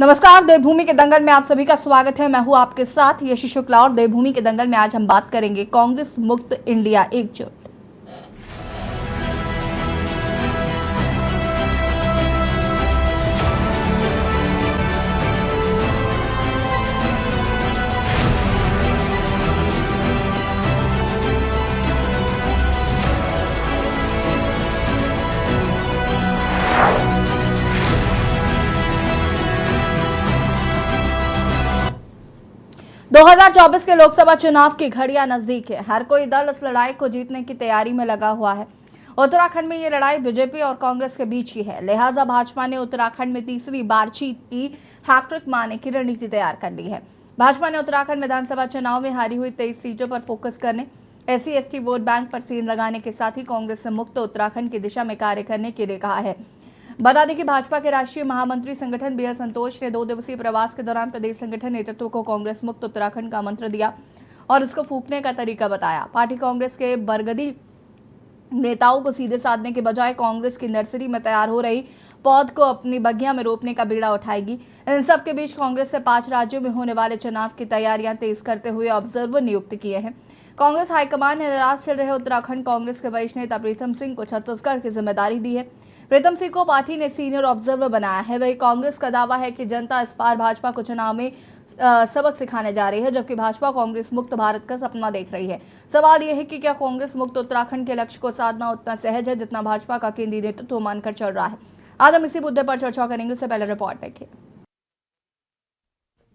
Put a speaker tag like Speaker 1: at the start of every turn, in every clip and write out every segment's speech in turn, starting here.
Speaker 1: नमस्कार, देवभूमि के दंगल में आप सभी का स्वागत है। मैं हूं आपके साथ यशी शुक्ला और देवभूमि के दंगल में आज हम बात करेंगे कांग्रेस मुक्त इंडिया एकजुट। दो 2024 के लोकसभा चुनाव की घड़ियां नजदीक है। हर कोई दल इस लड़ाई को जीतने की तैयारी में लगा हुआ है। उत्तराखंड में ये लड़ाई बीजेपी और कांग्रेस के बीच ही है। लिहाजा भाजपा ने उत्तराखंड में तीसरी बार जीत की हैट्रिक मारने की रणनीति तैयार कर ली है। भाजपा ने उत्तराखंड विधानसभा चुनाव में हारी हुई 23 सीटों पर फोकस करने, SC/ST वोट बैंक पर सीन लगाने के साथ ही कांग्रेस से मुक्त उत्तराखंड की दिशा में कार्य करने के लिए कहा है। बता दें कि भाजपा के राष्ट्रीय महामंत्री संगठन BL संतोष ने 2 दिवसीय प्रवास के दौरान प्रदेश संगठन नेतृत्व को कांग्रेस मुक्त उत्तराखंड का मंत्र दिया और इसको फूंकने का तरीका बताया। पार्टी कांग्रेस के बरगदी नेताओं को सीधे साधने के बजाय कांग्रेस की नर्सरी में तैयार हो रही पौध को अपनी बगिया में रोपने का बीड़ा उठाएगी। इन सब के बीच कांग्रेस से 5 राज्यों में होने वाले चुनाव की तैयारियां तेज करते हुए ऑब्जर्वर नियुक्त किए हैं। कांग्रेस हाईकमान ने नाराज चल रहे उत्तराखंड कांग्रेस के वरिष्ठ नेता प्रीतम सिंह को छत्तीसगढ़ की जिम्मेदारी दी है। प्रीतम सिंह को पार्टी ने सीनियर ऑब्जर्वर बनाया है। वही कांग्रेस का दावा है कि जनता इस बार भाजपा को चुनाव में सबक सिखाने जा रही है, जबकि भाजपा कांग्रेस मुक्त भारत का सपना देख रही है। सवाल यह है कि क्या कांग्रेस मुक्त उत्तराखंड के लक्ष्य को साधना उतना सहज है जितना भाजपा का केंद्रीय नेतृत्व मानकर चल रहा है। आज हम इसी मुद्दे पर चर्चा करेंगे। उससे पहले रिपोर्ट देखिए।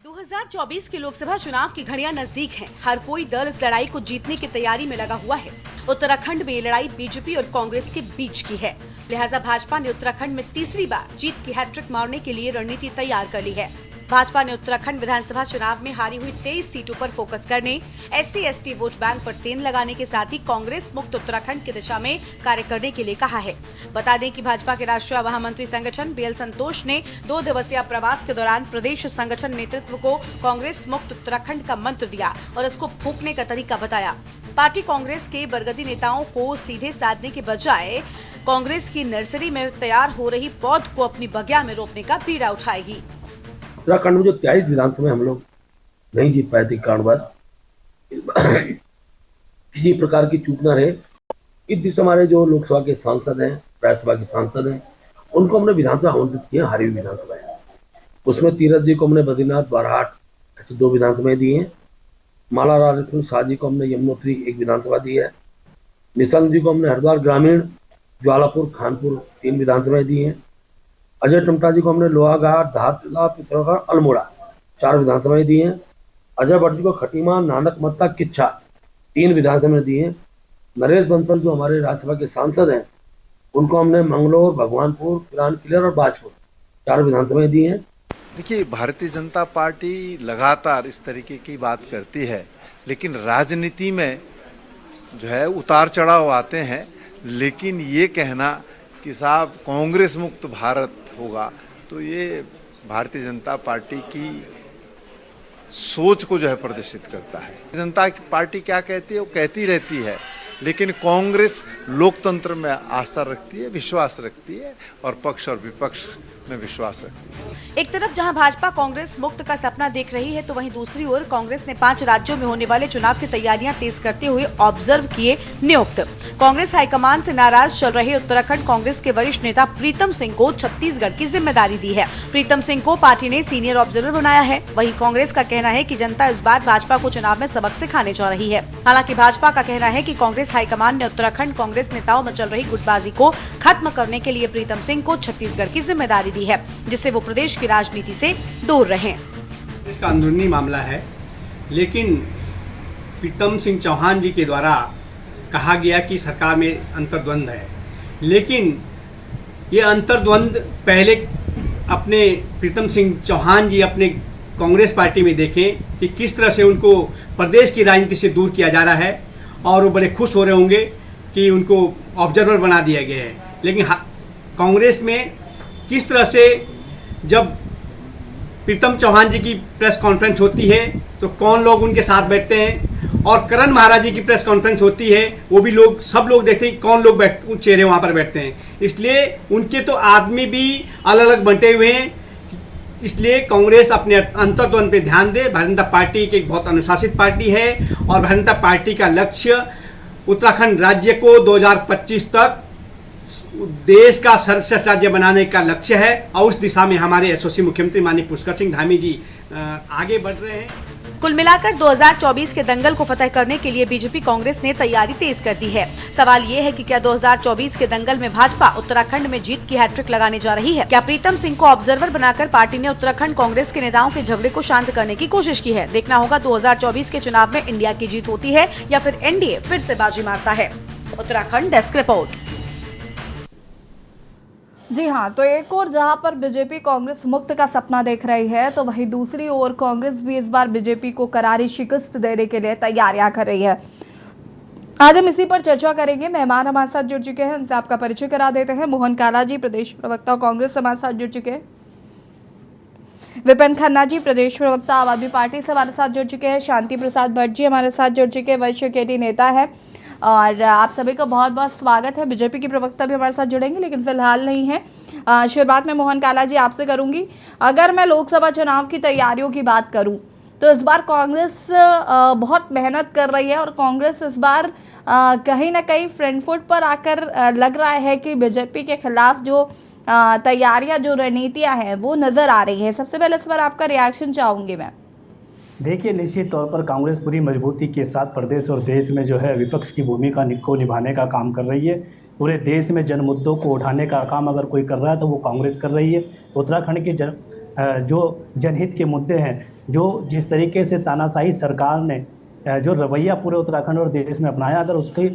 Speaker 2: 2024 के लोकसभा चुनाव की घड़ियां नजदीक हैं। हर कोई दल इस लड़ाई को जीतने की तैयारी में लगा हुआ है। उत्तराखंड में ये लड़ाई बीजेपी और कांग्रेस के बीच की है। लिहाजा भाजपा ने उत्तराखंड में तीसरी बार जीत की हैट्रिक मारने के लिए रणनीति तैयार कर ली है। भाजपा ने उत्तराखंड विधानसभा चुनाव में हारी हुई 23 सीटों पर फोकस करने, SC/ST वोट बैंक पर सेंध लगाने के साथ ही कांग्रेस मुक्त उत्तराखंड की दिशा में कार्य करने के लिए कहा है। बता दें कि भाजपा के राष्ट्रीय महामंत्री संगठन BL संतोष ने 2 दिवसीय प्रवास के दौरान प्रदेश संगठन नेतृत्व को कांग्रेस मुक्त उत्तराखंड का मंत्र दिया और इसको फूंकने का तरीका बताया। पार्टी कांग्रेस के बरगदी नेताओं को सीधे साधने के बजाय कांग्रेस की नर्सरी में तैयार हो रही पौध को अपनी बगिया में रोपने का बीड़ा उठाएगी।
Speaker 3: उत्तराखंड में जो 23 विधानसभा हम लोग नहीं जीत पाए थे कारणवश किसी प्रकार की चूक न रहे। इस दिशा हमारे जो लोकसभा के सांसद हैं, राज्यसभा के सांसद हैं, उनको हमने विधानसभा आवंटित किया। हारी हुई विधानसभा है उसमें तीरथ जी को हमने बद्रीनाथ, बाराहाट ऐसे 2 विधानसभाएं दी हैं। माला राजपूत शाह जी को हमने यमुनोत्री 1 विधानसभा दी है। निशंक जी को हमने हरिद्वार ग्रामीण, ज्वालापुर, खानपुर 3 विधानसभाएं दी हैं। अजय टमटा जी को हमने लोहाघाट, धारचूला, पिथौरागढ़, अल्मोड़ा 4 विधानसभाएं दी हैं। अजय भट्ट जी को खटीमा, नानक मत्ता, किच्छा 3 विधानसभाएं दी हैं। नरेश बंसल जो हमारे राज्यसभा के सांसद हैं, उनको हमने मंगलौर, भगवानपुर, पिरान किलर और बाजपुर 4 विधानसभाएं दी हैं।
Speaker 4: देखिए, भारतीय जनता पार्टी लगातार इस तरीके की बात करती है, लेकिन राजनीति में जो है उतार चढ़ाव आते हैं। लेकिन ये कहना कि साहब कांग्रेस मुक्त भारत होगा, तो ये भारतीय जनता पार्टी की सोच को जो है प्रदर्शित करता है। जनता की पार्टी क्या कहती है वो कहती रहती है, लेकिन कांग्रेस लोकतंत्र में आस्था रखती है, विश्वास रखती है और पक्ष और विपक्ष में विश्वास रखती है।
Speaker 2: एक तरफ जहां भाजपा कांग्रेस मुक्त का सपना देख रही है, तो वहीं दूसरी ओर कांग्रेस ने 5 राज्यों में होने वाले चुनाव की तैयारियां तेज करते हुए ऑब्जर्व किए नियुक्त। कांग्रेस हाईकमान से नाराज चल रहे उत्तराखंड कांग्रेस के वरिष्ठ नेता प्रीतम सिंह को छत्तीसगढ़ की जिम्मेदारी दी है। प्रीतम सिंह को पार्टी ने सीनियर ऑब्जर्वर बनाया है। वहीं कांग्रेस का कहना है कि जनता इस बार भाजपा को चुनाव में सबक सिखाने जा रही है। हालांकि भाजपा का कहना है कि कांग्रेस हाईकमान ने उत्तराखंड कांग्रेस नेताओं में चल रही गुटबाजी को खत्म करने के लिए प्रीतम सिंह को छत्तीसगढ़ की जिम्मेदारी दी है, जिससे वो प्रदेश की राजनीति से दूर रहें।
Speaker 5: इसका अंदरूनी मामला है, लेकिन प्रीतम सिंह चौहान जी के द्वारा कहा गया कि सरकार में अंतर्द्वंद है, लेकिन ये अंतर्द्वंद पहले अपने प्रीतम सिंह चौहान जी अपने कांग्रेस पार्टी में देखें कि किस तरह से उनको प्रदेश की राजनीति से दूर किया जा रहा है, और वो बड़े खुश हो रहे होंगे कि उनको ऑब्जर्वर बना दिया गया है। लेकिन कांग्रेस में किस तरह से जब प्रीतम चौहान जी की प्रेस कॉन्फ्रेंस होती है तो कौन लोग उनके साथ बैठते हैं, और करण महाराज जी की प्रेस कॉन्फ्रेंस होती है वो भी लोग, सब लोग देखते हैं कौन लोग चेहरे वहाँ पर बैठते हैं। इसलिए उनके तो आदमी भी अलग अलग बंटे हुए हैं इसलिए कांग्रेस अपने अंतर्द्वंद पे ध्यान दे। भारतीय जनता पार्टी की एक बहुत अनुशासित पार्टी है और भारतीय जनता पार्टी का लक्ष्य उत्तराखंड राज्य को 2025 तक देश का सर्वश्रेष्ठ राज्य बनाने का लक्ष्य है और उस दिशा में हमारे यशस्वी मुख्यमंत्री माननीय पुष्कर सिंह धामी जी आगे बढ़ रहे हैं।
Speaker 2: कुल मिलाकर 2024 के दंगल को फतह करने के लिए बीजेपी कांग्रेस ने तैयारी तेज कर दी है। सवाल ये है कि क्या 2024 के दंगल में भाजपा उत्तराखंड में जीत की हैट्रिक लगाने जा रही है? क्या प्रीतम सिंह को ऑब्जर्वर बनाकर पार्टी ने उत्तराखंड कांग्रेस के नेताओं के झगड़े को शांत करने की कोशिश की है? देखना होगा 2024 के चुनाव में इंडिया की जीत होती है या फिर एनडीए फिर से बाजी मारता है। Uttarakhand desk report.
Speaker 1: जी हाँ, तो एक और जहां पर बीजेपी कांग्रेस मुक्त का सपना देख रही है, तो वहीं दूसरी ओर कांग्रेस भी इस बार बीजेपी को करारी शिकस्त देने के लिए तैयारियां कर रही है। आज हम इसी पर चर्चा करेंगे। मेहमान हमारे साथ जुड़ चुके हैं, उनसे आपका परिचय करा देते हैं। मोहन काला जी, प्रदेश प्रवक्ता कांग्रेस हमारे साथ जुड़ चुके हैं। विपिन खन्ना जी, प्रदेश प्रवक्ता आम आदमी पार्टी से हमारे साथ जुड़ चुके हैं। शांति प्रसाद भट्ट जी हमारे साथ जुड़ चुके हैं, वरिष्ठ केटी नेता है। और आप सभी का बहुत बहुत स्वागत है। बीजेपी की प्रवक्ता भी हमारे साथ जुड़ेंगे, लेकिन फिलहाल नहीं है। शुरुआत में मोहन काला जी आपसे करूंगी। अगर मैं लोकसभा चुनाव की तैयारियों की बात करूं तो इस बार कांग्रेस बहुत मेहनत कर रही है और कांग्रेस इस बार कहीं ना कहीं फ्रंट फुट पर आकर लग रहा है कि बीजेपी के खिलाफ जो तैयारियां, जो रणनीतियां हैं वो नज़र आ रही हैं। सबसे पहले इस बार आपका रिएक्शन चाहूँगी मैं।
Speaker 6: देखिए, निश्चित तौर पर कांग्रेस पूरी मजबूती के साथ प्रदेश और देश में जो है विपक्ष की भूमिका को निभाने का काम कर रही है। पूरे देश में जन मुद्दों को उठाने का काम अगर कोई कर रहा है तो वो कांग्रेस कर रही है। उत्तराखंड के जो जनहित के मुद्दे हैं, जो जिस तरीके से तानाशाही सरकार ने जो रवैया पूरे उत्तराखंड और देश में अपनाया, अगर उसके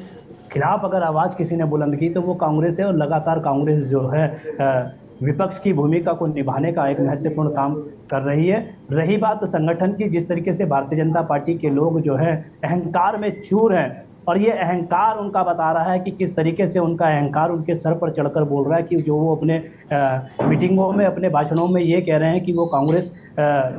Speaker 6: खिलाफ अगर आवाज़ किसी ने बुलंद की तो वो कांग्रेस है। और लगातार कांग्रेस जो है विपक्ष की भूमिका को निभाने का एक महत्वपूर्ण काम कर रही है। रही बात संगठन की, जिस तरीके से भारतीय जनता पार्टी के लोग जो है अहंकार में चूर हैं और ये अहंकार उनका बता रहा है कि किस तरीके से उनका अहंकार उनके सर पर चढ़कर बोल रहा है कि जो वो अपने मीटिंगों में, अपने भाषणों में ये कह रहे हैं कि वो कांग्रेस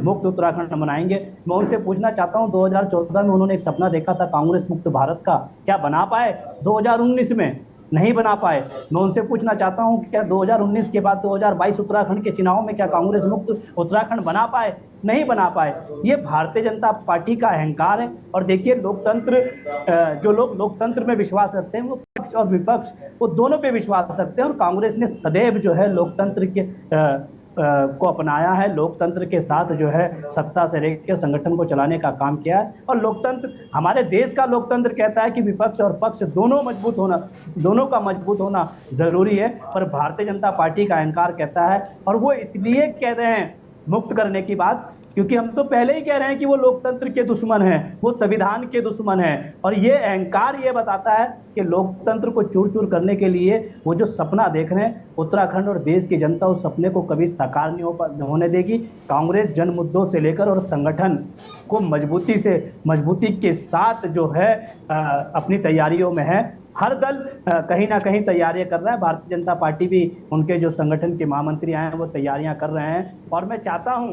Speaker 6: मुक्त उत्तराखंड बनाएंगे। मैं उनसे पूछना चाहता हूँ, 2014 में उन्होंने एक सपना देखा था कांग्रेस मुक्त भारत का, क्या बना पाए? 2019 में नहीं बना पाए। मैं उनसे पूछना चाहता हूं कि क्या 2019 के बाद 2022 उत्तराखंड के चुनाव में क्या कांग्रेस मुक्त उत्तराखंड बना पाए? नहीं बना पाए। ये भारतीय जनता पार्टी का अहंकार है। और देखिए, लोकतंत्र, जो लोग लोकतंत्र में विश्वास रखते हैं वो पक्ष और विपक्ष वो दोनों पे विश्वास रखते हैं। और कांग्रेस ने सदैव जो है लोकतंत्र के को अपनाया है। लोकतंत्र के साथ जो है सत्ता से लेकर संगठन को चलाने का काम किया है। और लोकतंत्र, हमारे देश का लोकतंत्र कहता है कि विपक्ष और पक्ष दोनों का मजबूत होना जरूरी है। पर भारतीय जनता पार्टी का अहंकार कहता है, और वो इसलिए कह रहे हैं मुक्त करने की बात, क्योंकि हम तो पहले ही कह रहे हैं कि वो लोकतंत्र के दुश्मन हैं, वो संविधान के दुश्मन हैं। और ये अहंकार ये बताता है कि लोकतंत्र को चूर चूर करने के लिए वो जो सपना देख रहे हैं, उत्तराखंड और देश की जनता उस सपने को कभी साकार नहीं होने देगी। कांग्रेस जन मुद्दों से लेकर और संगठन को मजबूती के साथ जो है अपनी तैयारियों में है। हर दल कहीं ना कहीं तैयारियां कर रहा है। भारतीय जनता पार्टी भी, उनके जो संगठन के महामंत्री आए हैं वो तैयारियां कर रहे हैं। और मैं चाहता हूं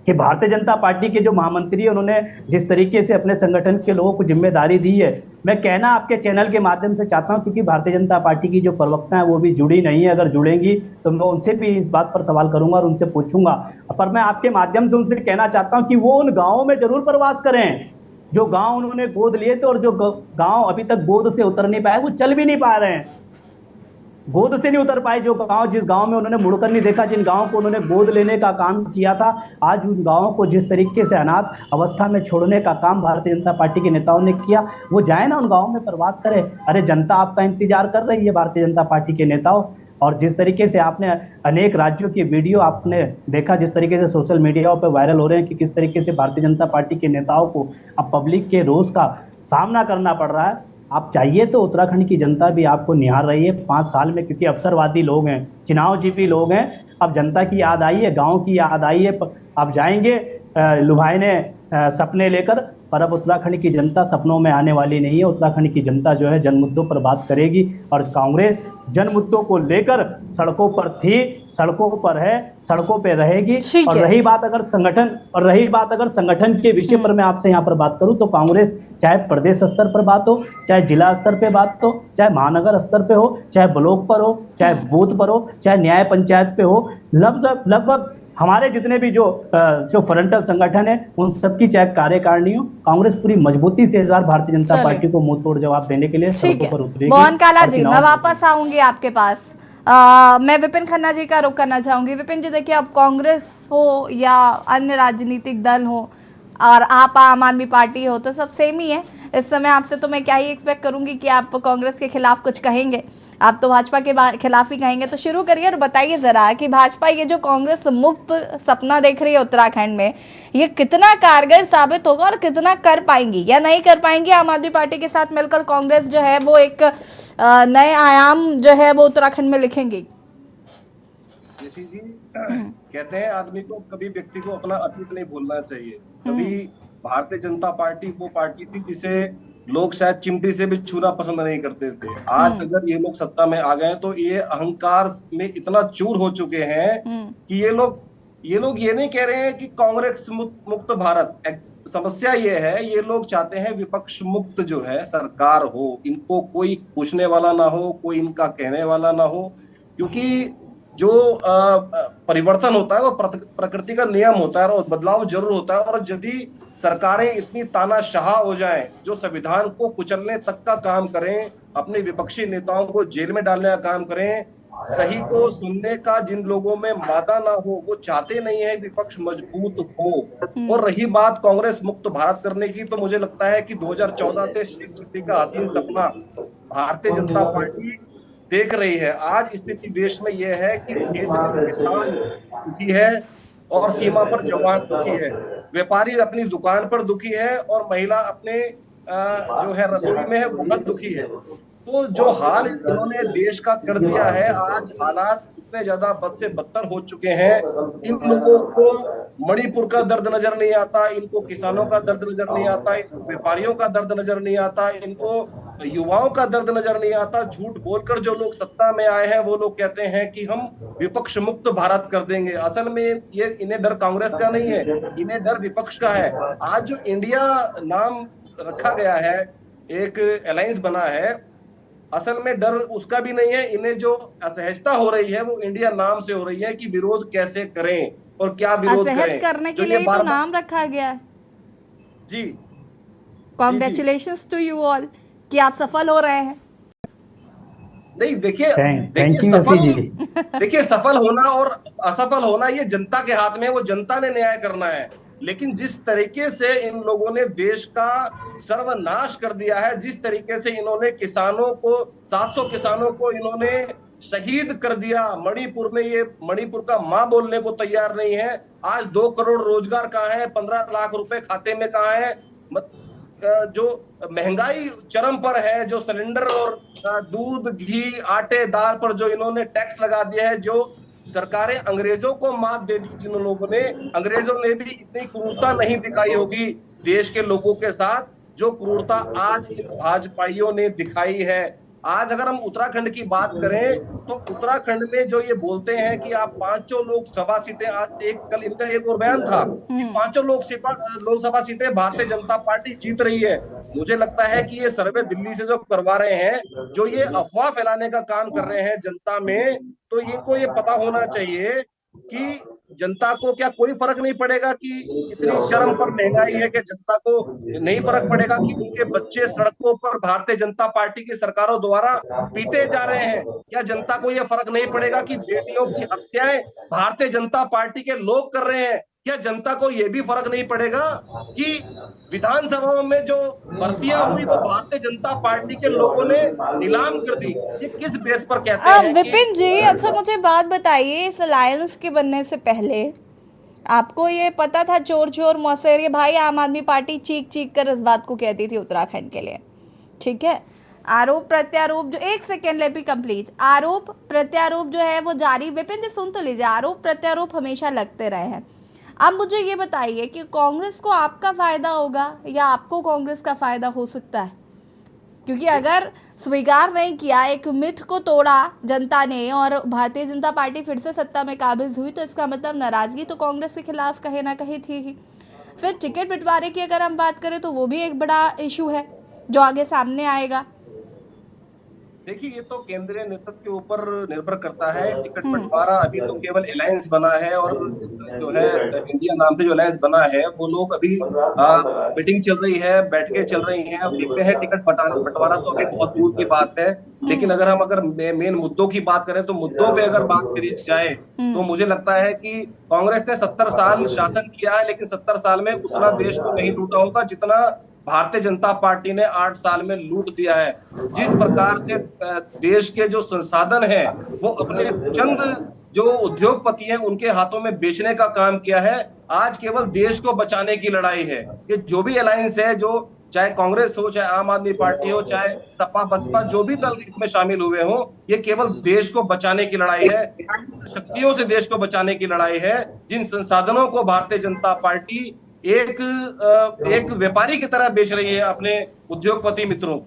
Speaker 6: कि भारतीय जनता पार्टी के जो महामंत्री, उन्होंने जिस तरीके से अपने संगठन के लोगों को जिम्मेदारी दी है, मैं कहना आपके चैनल के माध्यम से चाहता हूं, क्योंकि भारतीय जनता पार्टी की जो प्रवक्ता है वो भी जुड़ी नहीं है। अगर जुड़ेंगी तो मैं उनसे भी इस बात पर सवाल करूंगा और उनसे पूछूंगा। पर मैं आपके माध्यम से उनसे कहना चाहता हूं कि वो उन गाँवों में जरूर प्रवास करें जो गाँव उन्होंने गोद लिए थे, और जो गाँव अभी तक गोद से उतर नहीं पाए, वो चल भी नहीं पा रहे हैं, गोद से नहीं उतर पाए। जो गांव, जिस गांव में उन्होंने मुड़कर नहीं देखा, जिन गांवों को उन्होंने गोद लेने का काम किया था, आज उन गांवों को जिस तरीके से अनाथ अवस्था में छोड़ने का काम भारतीय जनता पार्टी के नेताओं ने किया, वो जाए ना उन गांवों में प्रवास करे। अरे जनता आपका इंतजार कर रही है, भारतीय जनता पार्टी के नेताओं। और जिस तरीके से आपने अनेक राज्यों की वीडियो आपने देखा, जिस तरीके से सोशल मीडिया पर वायरल हो रहे हैं कि किस तरीके से भारतीय जनता पार्टी के नेताओं को अब पब्लिक के रोष का सामना करना पड़ रहा है। आप चाहिए तो उत्तराखंड की जनता भी आपको निहार रही है 5 साल में, क्योंकि अवसरवादी लोग हैं, चुनाव जीपी लोग हैं। अब जनता की याद आई है, गांव की याद आई है। अब जाएंगे लुभाने सपने लेकर, पर अब उत्तराखंड की जनता सपनों में आने वाली नहीं है। उत्तराखंड की जनता जो है जन मुद्दों पर बात करेगी, और कांग्रेस जन मुद्दों को लेकर सड़कों पर थी, सड़कों पर है, सड़कों पे रहेगी। और रही बात अगर संगठन के विषय पर मैं आपसे यहाँ पर बात करूँ, तो कांग्रेस चाहे प्रदेश स्तर पर बात हो, चाहे जिला स्तर पे बात हो, चाहे महानगर स्तर पे हो, चाहे ब्लॉक पर हो, चाहे बूथ पर हो, चाहे न्याय पंचायत पे हो, लगभग हमारे जितने भी जो फ्रंटल संगठन है उन सबकी चाहे कार्यकारिणी हो, कांग्रेस पूरी मजबूती से इस बार भारतीय जनता
Speaker 1: चलिए।
Speaker 6: पार्टी को मुंह तोड़ जवाब देने के लिए
Speaker 1: ठीक
Speaker 6: सड़कों
Speaker 1: है
Speaker 6: पर उतरेगी।
Speaker 1: मोहन काला
Speaker 6: और
Speaker 1: जी,
Speaker 6: चुनाव
Speaker 1: मैं वापस आऊंगी आपके पास। मैं विपिन खन्ना जी का रुख करना चाहूंगी। विपिन जी देखिए, अब कांग्रेस हो या अन्य राजनीतिक दल हो और आप आम आदमी पार्टी हो, तो सब सेम ही है। इस समय आपसे तो मैं क्या ही एक्सपेक्ट करूंगी कि आप कांग्रेस के खिलाफ कुछ कहेंगे, आप तो भाजपा के खिलाफ ही कहेंगे। तो शुरू करिए और बताइए जरा कि भाजपा ये जो कांग्रेस मुक्त सपना देख रही है उत्तराखंड में, ये कितना कारगर साबित होगा और कितना कर पाएंगी या नहीं कर पाएंगी। आम आदमी पार्टी के साथ मिलकर कांग्रेस जो है वो एक नए आयाम जो है वो उत्तराखंड में लिखेंगी।
Speaker 7: ऋषि जी कहते हैं आदमी को कभी व्यक्ति को अपना अतीत नहीं भूलना चाहिए। कभी भारतीय जनता पार्टी वो पार्टी थी जिसे लोग शायद चिमटी से भी छूना पसंद नहीं करते थे। आज अगर ये लोग सत्ता में आ गए तो ये अहंकार में इतना चूर हो चुके हैं कि ये लोग ये नहीं कह रहे हैं कि कांग्रेस मुक्त भारत। समस्या ये है, ये लोग चाहते हैं विपक्ष मुक्त जो है सरकार हो, इनको कोई पूछने वाला ना हो, कोई इनका कहने वाला ना हो, क्योंकि जो परिवर्तन होता है वो प्रकृति का नियम होता है और बदलाव जरूर होता है। और यदि सरकारें इतनी तानाशाह हो जाएं, जो संविधान को कुचलने तक का काम करें, अपने विपक्षी नेताओं को जेल में डालने का काम करें, सही को सुनने का जिन लोगों में मादा ना हो, वो चाहते नहीं है विपक्ष मजबूत हो। और रही बात कांग्रेस मुक्त भारत करने की, तो मुझे लगता है कि 2014 से शेख चिट्ठी का हसीन सपना भारतीय जनता पार्टी देख रही है। आज स्थिति देश में यह है कि खेत में किसान दुखी है और सीमा पर जवान दुखी है, व्यापारी अपनी दुकान पर दुखी है और महिला अपने जो है रसोई में है बहुत दुखी है। तो जो हाल इन्होंने देश का कर दिया है, आज हालात इतने ज्यादा बद से बदतर हो चुके हैं। इन लोगों को मणिपुर का दर्द नजर नहीं आता, इनको किसानों का दर्द नजर नहीं आता, इनको व्यापारियों का दर्द नजर नहीं आता, इनको युवाओं का दर्द नजर नहीं आता। झूठ बोलकर जो लोग सत्ता में आए हैं वो लोग कहते हैं कि हम विपक्ष मुक्त भारत कर देंगे। असल में ये इन्हें डर कांग्रेस का नहीं है, इन्हें डर विपक्ष का है। आज जो इंडिया नाम रखा गया है, एक अलायंस बना है, असल में डर उसका भी नहीं है। इन्हें जो असहजता हो रही है वो इंडिया नाम से हो रही है कि विरोध कैसे करें और क्या विरोध करें।
Speaker 1: असहज करने के लिए तो नाम रखा गया है
Speaker 7: जी।
Speaker 1: कॉन्ग्रेचुलेशंस टू यू ऑल कि आप सफल हो रहे हैं।
Speaker 7: नहीं देखिए देखिए सफल होना और असफल होना ये जनता के हाथ में है, वो जनता ने न्याय करना है। लेकिन जिस तरीके से इन लोगों ने देश का सर्वनाश कर दिया है, जिस तरीके से इन्होंने किसानों को 700 किसानों को इन्होंने शहीद कर दिया मणिपुर में, ये मणिपुर का मां बोलने को तैयार नहीं है। आज 2 करोड़ रोजगार कहाँ है, 15 लाख रुपए खाते में कहाँ है, जो महंगाई चरम पर है, जो सिलेंडर और दूध घी आटे दाल पर जो इन्होंने टैक्स लगा दिया है, जो सरकारें अंग्रेजों को मात दे दी जिन लोगों ने, अंग्रेजों ने भी इतनी क्रूरता नहीं दिखाई होगी देश के लोगों के साथ जो क्रूरता आज इन भाजपाइयों ने दिखाई है। आज अगर हम उत्तराखंड की बात करें तो उत्तराखंड में जो ये बोलते हैं कि आप 5 लोकसभा सीटें, आज कल इनका एक और बयान था कि 5 लोकसभा सीटें भारतीय जनता पार्टी जीत रही है। मुझे लगता है कि ये सर्वे दिल्ली से जो करवा रहे हैं, जो ये अफवाह फैलाने का काम कर रहे हैं जनता में, तो इनको ये पता होना चाहिए कि जनता को क्या कोई फर्क नहीं पड़ेगा कि इतनी चरम पर महंगाई है कि जनता को नहीं फर्क पड़ेगा कि उनके बच्चे सड़कों पर भारतीय जनता पार्टी की सरकारों द्वारा पीटे जा रहे हैं? क्या जनता को यह फर्क नहीं पड़ेगा कि बेटियों की हत्याएं भारतीय जनता पार्टी के लोग कर रहे हैं? क्या जनता को यह भी फर्क नहीं पड़ेगा कि विधानसभाओं में जो भर्तियां हुई वो भारतीय जनता पार्टी के लोगों ने नीलाम कर दी? ये किस बेस पर कहते हैं?
Speaker 1: विपिन जी, अच्छा मुझे बात बताइए, इस अलायंस के बनने से पहले आपको ये पता था चोर चोर मौसेरे भाई? आम आदमी पार्टी चीख चीख कर इस बात को कहती थी उत्तराखंड के लिए, ठीक है। आरोप प्रत्यारोप जो, एक सेकेंड लेट मी कंप्लीट, आरोप प्रत्यारोप जो है वो जारी। विपिन जी सुन तो लीजिए, आरोप प्रत्यारोप हमेशा लगते रहे हैं। अब मुझे ये बताइए कि कांग्रेस को आपका फायदा होगा या आपको कांग्रेस का फायदा हो सकता है? क्योंकि अगर स्वीकार नहीं किया, एक मिथ को तोड़ा जनता ने और भारतीय जनता पार्टी फिर से सत्ता में काबिज हुई, तो इसका मतलब नाराजगी तो कांग्रेस के खिलाफ कहीं ना कहीं थी ही। फिर टिकट बंटवारे की अगर हम बात करें तो वो भी एक बड़ा इशू है जो आगे सामने आएगा।
Speaker 7: देखिए, ये तो केंद्रीय नेतृत्व के ऊपर निर्भर करता है। टिकट बंटवारा अभी तो केवल अलायंस बना है, और जो है इंडिया नाम से जो अलायंस बना है, वो लोग अभी मीटिंग चल रही है, बैठकें चल रही हैं। अब देखते हैं, टिकट बंटवारा तो अभी बहुत दूर की बात है। लेकिन अगर मेन मुद्दों की बात करें, तो मुद्दों पे अगर बात करी जाए, तो मुझे लगता है कि कांग्रेस ने 70 साल शासन किया है, लेकिन 70 साल में उतना देश को नहीं लूटा होगा जितना भारतीय जनता पार्टी ने 8 साल में लूट दिया है। जिस प्रकार से देश के जो संसाधन है, वो अपने चंद जो उद्योगपति हैं उनके हाथों में बेचने का काम किया है। आज केवल देश को बचाने की लड़ाई है। ये जो भी अलायंस है, जो चाहे कांग्रेस हो, चाहे आम आदमी पार्टी हो, चाहे सपा बसपा, जो भी दल इसमें शामिल हुए हो, ये केवल देश को बचाने की लड़ाई है, शक्तियों से देश को बचाने की लड़ाई है। जिन संसाधनों को भारतीय जनता पार्टी एक व्यापारी की तरह बेच रही है अपने उद्योगपति मित्रों को।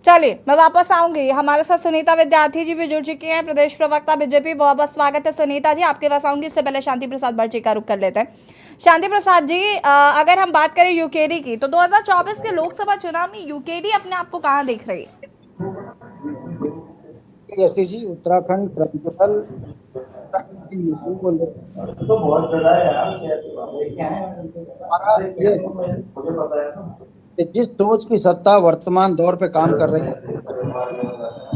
Speaker 1: चलिए, मैं वापस आऊंगी। हमारे साथ सुनीता विद्यार्थी जी भी जुड़ चुकी हैं, प्रदेश प्रवक्ता बीजेपी। बहुत बहुत स्वागत है सुनीता जी, आपके पास आऊंगी। इससे पहले शांति प्रसाद बर्ची का रुख कर लेते हैं। शांति प्रसाद जी, अगर हम बात करें यूकेडी की, तो 2024 के लोकसभा चुनाव में यूकेडी अपने आप को कहाँ देख रही है?
Speaker 8: जैसे जी उत्तराखंड क्रांति दल को लेकर तो बहुत ज्यादा है, जिस सोच की सत्ता वर्तमान दौर पे काम कर रही है।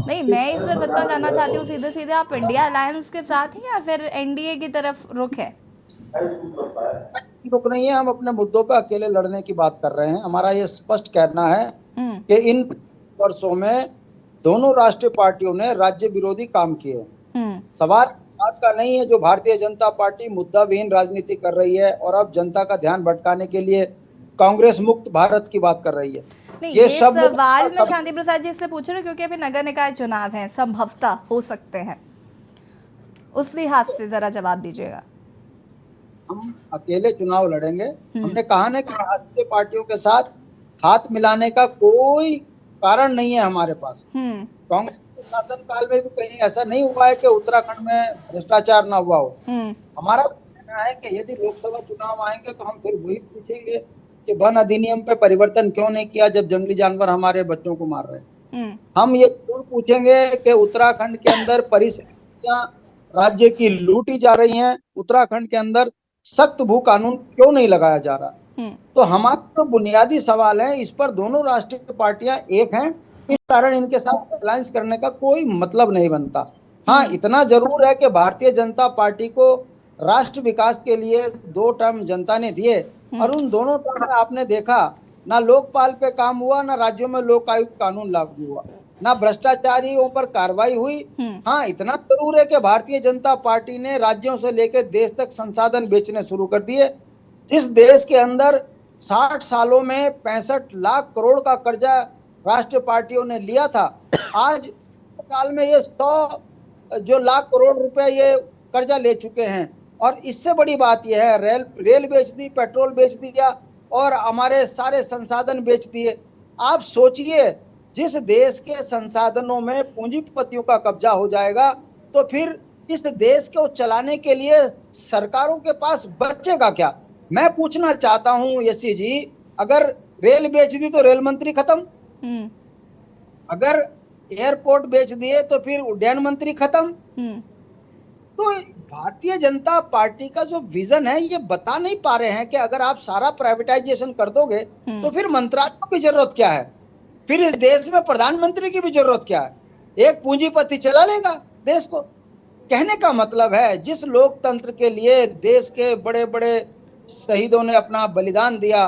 Speaker 1: नहीं, मैं इस पर बताना जानना चाहती हूँ सीधे सीधे, आप इंडिया अलायंस के साथ हैं या फिर एनडीए की तरफ रुख है?
Speaker 8: रुक नहीं है, हम अपने मुद्दों पे अकेले लड़ने की बात कर रहे हैं। हमारा ये स्पष्ट कहना है कि इन वर्षों में दोनों राष्ट्रीय पार्टियों ने राज्य विरोधी काम किए। सवाल बात का नहीं है जो भारतीय जनता पार्टी मुद्दा विहीन राजनीति कर रही है और अब जनता का ध्यान भटकाने के लिए कांग्रेस मुक्त भारत की बात कर रही है।
Speaker 1: नहीं, ये सवाल मैं शांति प्रसाद जी से पूछ रही हूँ क्योंकि अभी नगर निकाय चुनाव है, संभवतः हो सकते हैं, उस लिहाज से जरा जवाब दीजिएगा।
Speaker 8: हम अकेले चुनाव लड़ेंगे। हमने कहा ना कि राष्ट्रीय पार्टियों के साथ हाथ मिलाने का कोई कारण नहीं है हमारे पास। कांग्रेस के शासन काल में भी कहीं ऐसा नहीं हुआ है कि उत्तराखंड में भ्रष्टाचार ना हुआ हो। हमारा कहना है कि यदि लोकसभा चुनाव आएंगे तो हम फिर वही पूछेंगे कि वन अधिनियम पे परिवर्तन क्यों नहीं किया जब जंगली जानवर हमारे बच्चों को मार रहे हैं। हम ये जरूर पूछेंगे कि उत्तराखंड के अंदर परिस्थितियां राज्य की लूटी जा रही हैं, उत्तराखंड के अंदर सख्त भू कानून क्यों नहीं लगाया जा रहा। तो हमारा जो बुनियादी सवाल है, इस पर दोनों राष्ट्रीय पार्टियां एक हैं, इस कारण इनके साथ अलायंस करने का कोई मतलब नहीं बनता। हाँ, इतना जरूर है कि भारतीय जनता पार्टी को राष्ट्र विकास के लिए 2 टर्म जनता ने दिए और उन दोनों टर्म में आपने देखा ना लोकपाल पे काम हुआ, ना राज्यों में लोक आयुक्त कानून लागू हुआ, ना भ्रष्टाचारियों पर कार्रवाई हुई। हाँ, इतना जरूर है कि भारतीय जनता पार्टी ने राज्यों से लेकर देश तक संसाधन बेचने शुरू कर दिए। जिस देश के अंदर 60 सालों में 65 लाख करोड़ का कर्जा राष्ट्रीय पार्टियों ने लिया था, आज साल में ये 100 जो लाख करोड़ रुपए ये कर्जा ले चुके हैं। और इससे बड़ी बात यह है, रेल बेच दी, पेट्रोल बेच दिया और हमारे सारे संसाधन बेच दिए। आप सोचिए, जिस देश के संसाधनों में पूंजीपतियों का कब्जा हो जाएगा तो फिर इस देश को चलाने के लिए सरकारों के पास बचेगा क्या। मैं पूछना चाहता हूं यशी जी, अगर रेल बेच दी तो रेल मंत्री खत्म, अगर एयरपोर्ट बेच दिए तो फिर उड्डयन मंत्री खत्म। तो भारतीय जनता पार्टी का जो विजन है ये बता नहीं पा रहे हैं कि अगर आप सारा प्राइवेटाइजेशन कर दोगे तो फिर मंत्रालयों की जरूरत क्या है, फिर इस देश में प्रधानमंत्री की भी जरूरत क्या है, एक पूंजीपति चला लेगा देश को। कहने का मतलब है, जिस लोकतंत्र के लिए देश के बड़े बड़े शहीदों ने अपना बलिदान दिया,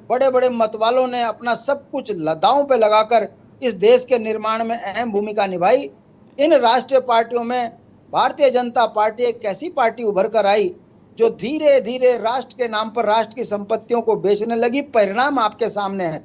Speaker 8: बड़े बड़े मतवालों ने अपना सब कुछ दांव पे लगाकर इस देश के निर्माण में अहम भूमिका निभाई, इन राष्ट्रीय पार्टियों में भारतीय जनता पार्टी एक ऐसी पार्टी उभर कर आई जो धीरे धीरे राष्ट्र के नाम पर राष्ट्र की संपत्तियों को बेचने लगी। परिणाम आपके सामने है,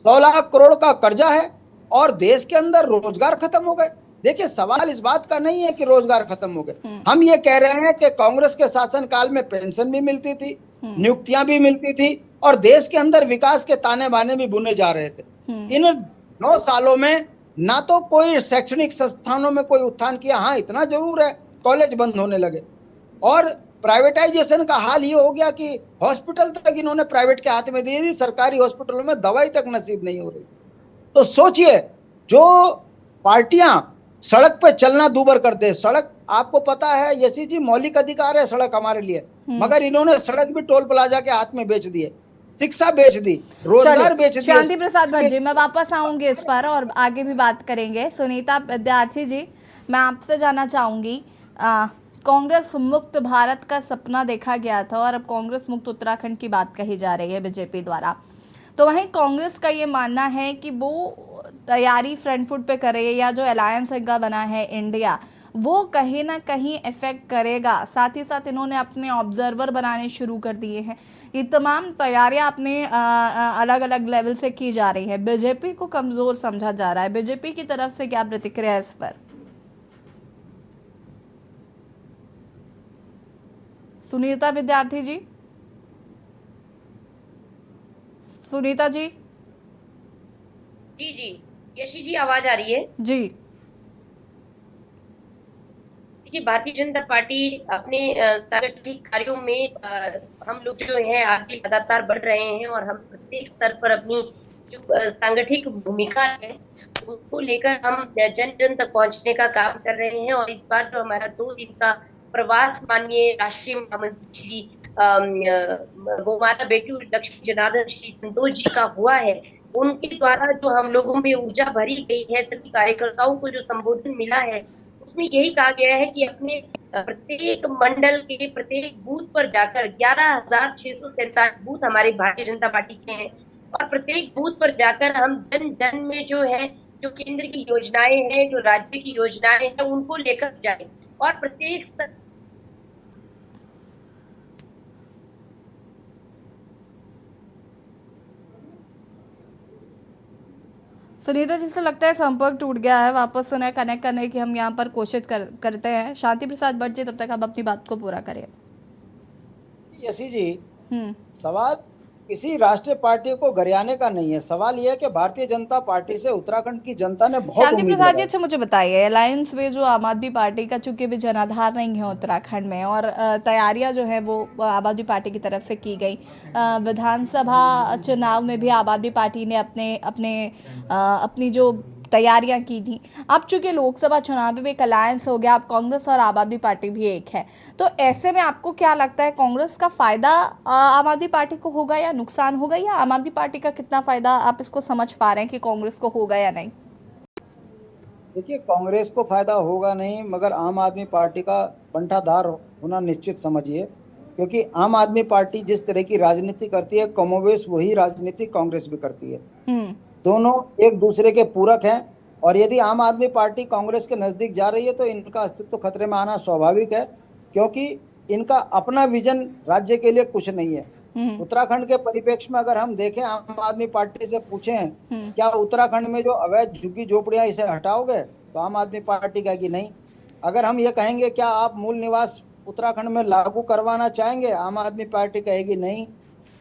Speaker 8: 100 लाख करोड़ का कर्जा है और देश के अंदर रोजगार खत्म हो गए। देखिए, सवाल इस बात का नहीं है कि रोजगार खत्म हो गए। हम ये कह रहे हैं कि कांग्रेस के शासन काल में पेंशन भी मिलती थी, नियुक्तियां भी मिलती थी और देश के अंदर विकास के ताने बाने भी बुने जा रहे थे। इन 9 सालों में ना तो कोई शैक्षणिक संस्थानों में कोई उत्थान किया। हाँ, इतना जरूर है, कॉलेज बंद होने लगे और प्राइवेटाइजेशन का हाल ये हो गया कि हॉस्पिटल तक इन्होंने प्राइवेट के हाथ में दे दी, सरकारी हॉस्पिटलों में दवाई तक नसीब नहीं हो रही। तो सोचिए, जो पार्टियां सड़क पे चलना दूभर करते हैं, सड़क आपको पता है यशी जी मौलिक अधिकार है सड़क हमारे लिए, मगर इन्होंने सड़क भी टोल प्लाजा के हाथ में बेच दिए, शिक्षा बेच दी, रोजगार बेच दिए।
Speaker 1: शांति प्रसाद भट्ट जी, मैं वापस आऊंगी इस पर और आगे भी बात करेंगे। सुनीता विद्यार्थी जी, मैं आपसे जानना चाहूंगी, कांग्रेस मुक्त भारत का सपना देखा गया था और अब कांग्रेस मुक्त उत्तराखंड की बात कही जा रही है बीजेपी द्वारा, तो वहीं कांग्रेस का ये मानना है कि वो तैयारी फ्रंट फुट पे करे या जो अलायंस इनका बना है इंडिया, वो कहीं ना कहीं इफेक्ट करेगा। साथ ही साथ इन्होंने अपने ऑब्जर्वर बनाने शुरू कर दिए हैं। ये तमाम तैयारियां अपने अलग अलग लेवल से की जा रही है। बीजेपी को कमजोर समझा जा रहा है, बीजेपी की तरफ से क्या प्रतिक्रिया है इस पर? सुनीता विद्यार्थी जी, सुनीता जी।
Speaker 9: जी जी, यशी जी आवाज आ रही है
Speaker 1: जी।
Speaker 9: देखिए, भारतीय जनता पार्टी अपने सांगठनिक कार्यों में हम लोग जो हैं आगे लगातार बढ़ रहे हैं और हम प्रत्येक स्तर पर अपनी जो सांगठनिक भूमिका है उसको लेकर हम जन जन तक पहुंचने का काम कर रहे हैं। और इस बार जो हमारा 2 दिन का प्रवास माननीय राष्ट्रीय महामंत्री श्री गोमाता बेटू लक्ष्मी जनार्दन श्री संतोष जी का हुआ है, उनके द्वारा जो हम लोगों में ऊर्जा भरी गई है, सभी कार्यकर्ताओं को जो संबोधन मिला है उसमें यही कहा गया है कि अपने प्रत्येक मंडल के प्रत्येक बूथ पर जाकर 11,647 बूथ हमारे भारतीय जनता पार्टी के हैं और प्रत्येक बूथ पर जाकर हम जन जन में जो है जो केंद्र की योजनाएं हैं, जो राज्य की योजनाएं हैं, उनको लेकर जाए और प्रत्येक स्तर
Speaker 1: सुनीता जी से लगता है संपर्क टूट गया है, वापस उन्हें कनेक्ट करने की हम यहाँ पर कोशिश करते हैं। शांति प्रसाद भट्ट जी, तब तक आप अपनी बात को पूरा करें।
Speaker 8: यशी जी, सवाल किसी राष्ट्रीय पार्टी को गरियाने का नहीं है, सवाल यह है कि भारतीय जनता पार्टी से उत्तराखंड की जनता ने बहुत
Speaker 1: शांति
Speaker 8: उम्मीद
Speaker 1: प्रसाद जी,
Speaker 8: लगाई।
Speaker 1: अच्छा मुझे बताइए, अलायंस में जो आम आदमी पार्टी का चूंकि भी जनाधार नहीं है उत्तराखंड में और तैयारियां जो है वो आम आदमी पार्टी की तरफ से की गई, विधानसभा चुनाव में भी आम आदमी पार्टी ने अपनी जो तैयारियां की थी। अब चूंकि लोकसभा चुनाव में भी एक अलायंस हो गया, अब कांग्रेस और आम आदमी पार्टी भी एक है, तो ऐसे में आपको क्या लगता है कांग्रेस का फायदा आम आदमी पार्टी को होगा या नुकसान होगा, या आम आदमी पार्टी का कितना फायदा आप इसको समझ पा रहे हैं कि कांग्रेस को होगा या नहीं?
Speaker 8: देखिए, कांग्रेस को फायदा होगा नहीं, मगर आम आदमी पार्टी का बंटाधार होना निश्चित समझिए, क्योंकि आम आदमी पार्टी जिस तरह की राजनीति करती है कमोवेश वही राजनीति कांग्रेस भी करती है। दोनों एक दूसरे के पूरक हैं और यदि आम आदमी पार्टी कांग्रेस के नजदीक जा रही है तो इनका अस्तित्व खतरे में आना स्वाभाविक है, क्योंकि इनका अपना विजन राज्य के लिए कुछ नहीं है। उत्तराखंड के परिप्रेक्ष्य में अगर हम देखें, आम आदमी पार्टी से पूछें क्या उत्तराखंड में जो अवैध झुग्गी झोपड़ियां इसे हटाओगे, तो आम आदमी पार्टी कहेगी नहीं। अगर हम ये कहेंगे क्या आप मूल निवास उत्तराखंड में लागू करवाना चाहेंगे, आम आदमी पार्टी कहेगी नहीं।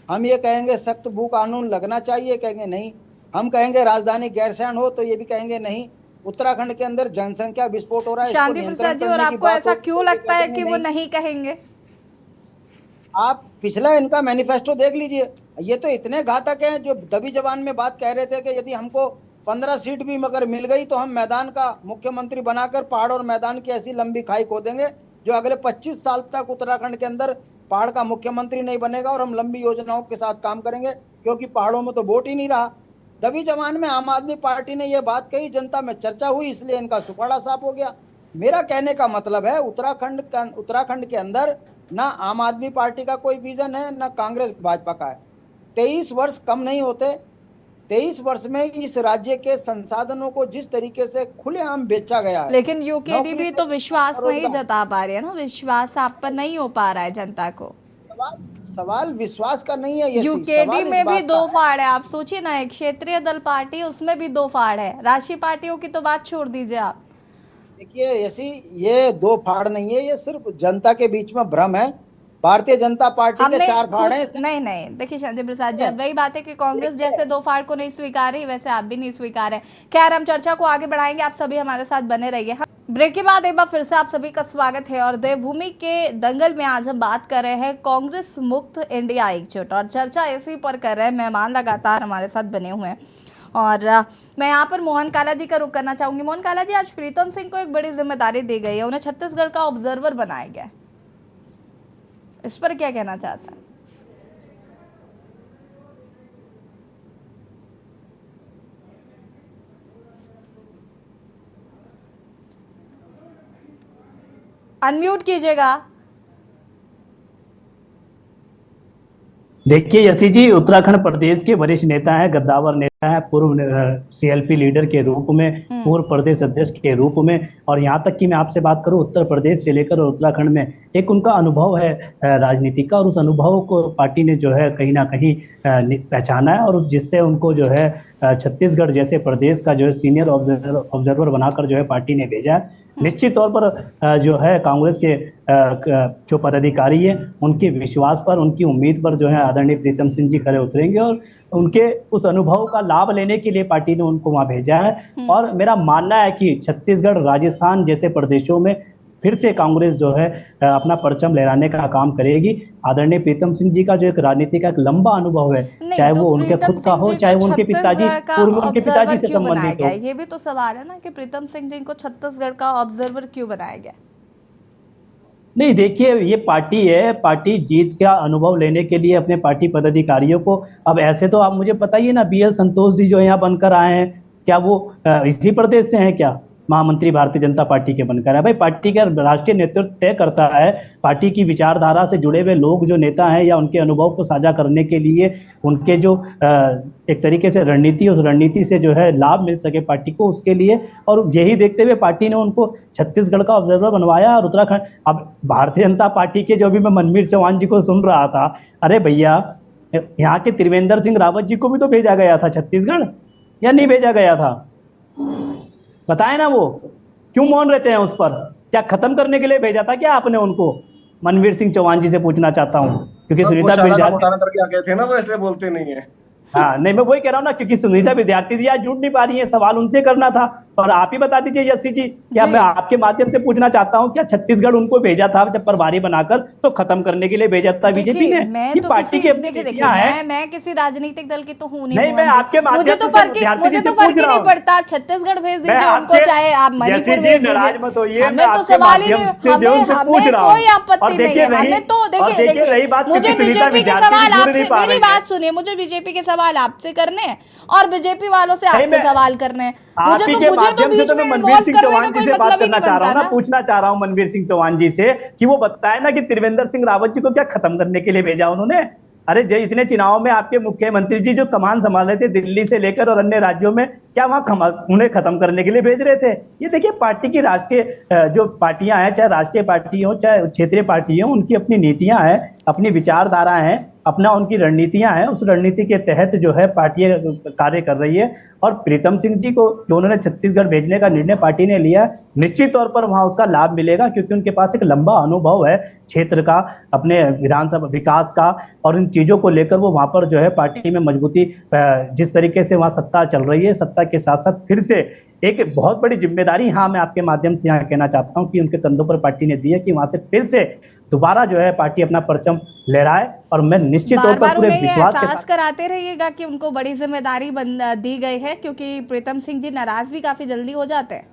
Speaker 8: हम ये कहेंगे सख्त भू कानून लगना चाहिए, कहेंगे नहीं। हम कहेंगे राजधानी गैरसैंण हो, तो ये भी कहेंगे नहीं। उत्तराखंड के अंदर जनसंख्या विस्फोट हो रहा है,
Speaker 1: शांति प्रसाद जी, और आपको ऐसा क्यों लगता है कि वो नहीं कहेंगे?
Speaker 8: आप पिछला इनका मैनिफेस्टो देख लीजिए, ये तो इतने घातक हैं। जो दबी जबान में बात कह रहे थे कि यदि हमको 15 सीट भी मगर मिल गई तो हम मैदान का मुख्यमंत्री बनाकर पहाड़ और मैदान की ऐसी लंबी खाई खोदेंगे जो अगले 25 साल तक उत्तराखंड के अंदर पहाड़ का मुख्यमंत्री नहीं बनेगा और हम लंबी योजनाओं के साथ काम करेंगे, क्योंकि पहाड़ों में तो वोट ही नहीं रहा। दबी जमान में आम आदमी पार्टी ने यह बात कही, जनता में चर्चा हुई, इसलिए इनका सुपाड़ा साफ हो गया। मेरा कहने का मतलब है उत्तराखंड के अंदर ना आम आदमी पार्टी का कोई विजन है, ना कांग्रेस भाजपा का है। 23 वर्ष कम नहीं होते। 23 वर्ष में इस राज्य के संसाधनों को जिस तरीके से खुलेआम बेचा गया है,
Speaker 1: लेकिन यूकेडी भी तो विश्वास नहीं जता पा रही है ना, विश्वास आप पर नहीं हो पा रहा है जनता को।
Speaker 8: सवाल विश्वास का नहीं है।
Speaker 1: यूकेडी में भी 2 फाड़ है। आप सोचिए ना, एक क्षेत्रीय दल पार्टी, उसमें भी 2 फाड़ है। राष्ट्रीय पार्टियों की तो बात छोड़ दीजिए आप।
Speaker 8: देखिए ऐसी ये 2 फाड़ नहीं है, ये सिर्फ जनता के बीच में भ्रम है। भारतीय जनता पार्टी के 4 फाड़ हैं।
Speaker 1: नहीं, देखिए शांति प्रसाद जी, वही बात है कि कांग्रेस जैसे 2 फाड़ को नहीं स्वीकार रही, वैसे आप भी नहीं स्वीकार है। खैर, हम चर्चा को आगे बढ़ाएंगे, आप सभी हमारे साथ बने रहिए। ब्रेक के बाद एक बार फिर से आप सभी का स्वागत है और देवभूमि के दंगल में आज हम बात कर रहे हैं कांग्रेस मुक्त इंडिया एकजुट, और चर्चा इसी पर कर रहे हैं। मेहमान लगातार हमारे साथ बने हुए हैं। और मैं यहाँ पर मोहन काला जी का रुख करना चाहूंगी। मोहन काला जी, आज प्रीतम सिंह को एक बड़ी जिम्मेदारी दी गई है, उन्हें छत्तीसगढ़ का ऑब्जर्वर बनाया गया है, इस पर क्या कहना चाहता है? अनम्यूट कीजिएगा।
Speaker 6: देखिए यशी जी, उत्तराखंड प्रदेश के वरिष्ठ नेता हैं, गद्दावर नेता हैं, पूर्व सीएलपी लीडर के रूप में, पूर्व प्रदेश अध्यक्ष के रूप में, और यहाँ तक कि मैं आपसे बात करूँ उत्तर प्रदेश से लेकर और उत्तराखंड में एक उनका अनुभव है राजनीति का, और उस अनुभव को पार्टी ने जो है कहीं ना कहीं पहचाना है, और जिससे उनको जो है छत्तीसगढ़ जैसे प्रदेश का जो है सीनियर ऑब्जर्वर बनाकर जो है पार्टी ने भेजा है। निश्चित तौर पर जो है कांग्रेस के जो पदाधिकारी है उनके विश्वास पर, उनकी उम्मीद पर जो है आदरणीय प्रीतम सिंह जी खरे उतरेंगे, और उनके उस अनुभव का लाभ लेने के लिए पार्टी ने उनको वहां भेजा है। और मेरा मानना है कि छत्तीसगढ़, राजस्थान जैसे प्रदेशों में फिर से कांग्रेस जो है अपना परचम लहराने का काम करेगी। आदरणीय प्रीतम सिंह जी का जो एक राजनीति का एक लंबा अनुभव है, चाहे वो उनके खुद का हो, चाहे वो उनके पिताजी से संबंधित हो।
Speaker 1: ये भी तो सवाल है ना कि प्रीतम सिंह जी को छत्तीसगढ़ का ऑब्जर्वर क्यों बनाया गया?
Speaker 6: नहीं, देखिए ये पार्टी है, पार्टी जीत का अनुभव लेने के लिए अपने पार्टी पदाधिकारियों को, अब ऐसे तो आप मुझे बताइए ना, बीएल संतोष जी जो यहाँ बनकर आए हैं, क्या वो इसी प्रदेश से हैं क्या? महामंत्री भारतीय जनता पार्टी के बनकर है। भाई पार्टी का राष्ट्रीय नेतृत्व तय करता है, पार्टी की विचारधारा से जुड़े हुए लोग जो नेता हैं या उनके अनुभव को साझा करने के लिए उनके जो एक तरीके से रणनीति, उस रणनीति से जो है लाभ मिल सके पार्टी को, उसके लिए, और यही देखते हुए पार्टी ने उनको छत्तीसगढ़ का ऑब्जर्वर बनवाया। और उत्तराखंड, अब भारतीय जनता पार्टी के जो भी मैं मनवीर चौहान जी को सुन रहा था, अरे भैया यहाँ के त्रिवेंद्र सिंह रावत जी को भी तो भेजा गया था छत्तीसगढ़, या नहीं भेजा गया था? बताए ना, वो क्यों मौन रहते हैं उस पर? क्या खत्म करने के लिए भेजा था क्या आपने उनको? मनवीर सिंह चौहान जी से पूछना चाहता हूँ, क्योंकि सुनीता
Speaker 7: करके आ गए थे ना, वो इसलिए बोलते नहीं है।
Speaker 6: हाँ नहीं, मैं वही कह रहा हूँ ना, क्योंकि सुनीता विद्यार्थी जी आज जुड़ नहीं पा रही है, सवाल उनसे करना था। और आप ही बता दीजिए यशी जी, क्या मैं आपके माध्यम से पूछना चाहता हूँ, क्या छत्तीसगढ़ उनको भेजा था जब प्रभारी बनाकर तो खत्म करने के लिए भेजा था बीजेपी ने?
Speaker 1: मैं तो
Speaker 6: पार्टी के
Speaker 1: मैं किसी राजनीतिक दल की तो हूँ नहीं,
Speaker 6: मैं आपके
Speaker 1: मुझे तो फर्क ही नहीं पड़ता। छत्तीसगढ़ भेज दीजिए उनको, चाहे आप मणिपुर भेज दीजिए, हमें तो सवाल ही नहीं, हमें कोई आपत्ति नहीं है। हमें तो देखिए मुझे बीजेपी के सवाल आपसे, मेरी बात सुनिए, मुझे बीजेपी के सवाल आपसे करने हैं और बीजेपी वालों से आपके सवाल करने हैं। मुझे तो बीच में इन्वॉल्व करने का कोई मतलब ही नहीं बनता ना।
Speaker 6: पूछना चाह रहा हूं मनवीर सिंह चौहान जी से कि वो बताए ना कि त्रिवेंद्र सिंह रावत जी को क्या खत्म करने के लिए भेजा उन्होंने? अरे जो इतने चुनाव में आपके मुख्यमंत्री जी जो कमान संभाल रहे थे दिल्ली से लेकर और अन्य राज्यों में, क्या वहां उन्हें खत्म करने के लिए भेज रहे थे? ये देखिए पार्टी की राष्ट्रीय जो पार्टियां हैं, चाहे राष्ट्रीय पार्टी हो चाहे क्षेत्रीय पार्टी हो, उनकी अपनी नीतियां हैं, अपनी विचारधारा है, अपना उनकी रणनीतियां हैं। उस रणनीति के तहत जो है पार्टी कार्य कर रही है। और प्रीतम सिंह जी को जो उन्होंने छत्तीसगढ़ भेजने का निर्णय पार्टी ने लिया, निश्चित तौर पर वहां उसका लाभ मिलेगा, क्योंकि उनके पास एक लंबा अनुभव है क्षेत्र का, अपने विधानसभा विकास का, और इन चीजों को लेकर वो वहां पर जो है पार्टी में मजबूती, जिस तरीके से वहां सत्ता चल रही है, सत्ता के साथ साथ फिर से एक बहुत बड़ी जिम्मेदारी, हाँ मैं आपके माध्यम से यहाँ कहना चाहता हूँ कि उनके कंधों पर पार्टी ने दी है कि वहां से फिर से दोबारा जो है पार्टी अपना परचम लहराए। और मैं निश्चित तौर पर पूरे विश्वास के साथ
Speaker 1: कराते रहिएगा कि उनको बड़ी जिम्मेदारी दी गई है, क्योंकि प्रीतम सिंह जी नाराज भी काफी जल्दी हो जाते हैं।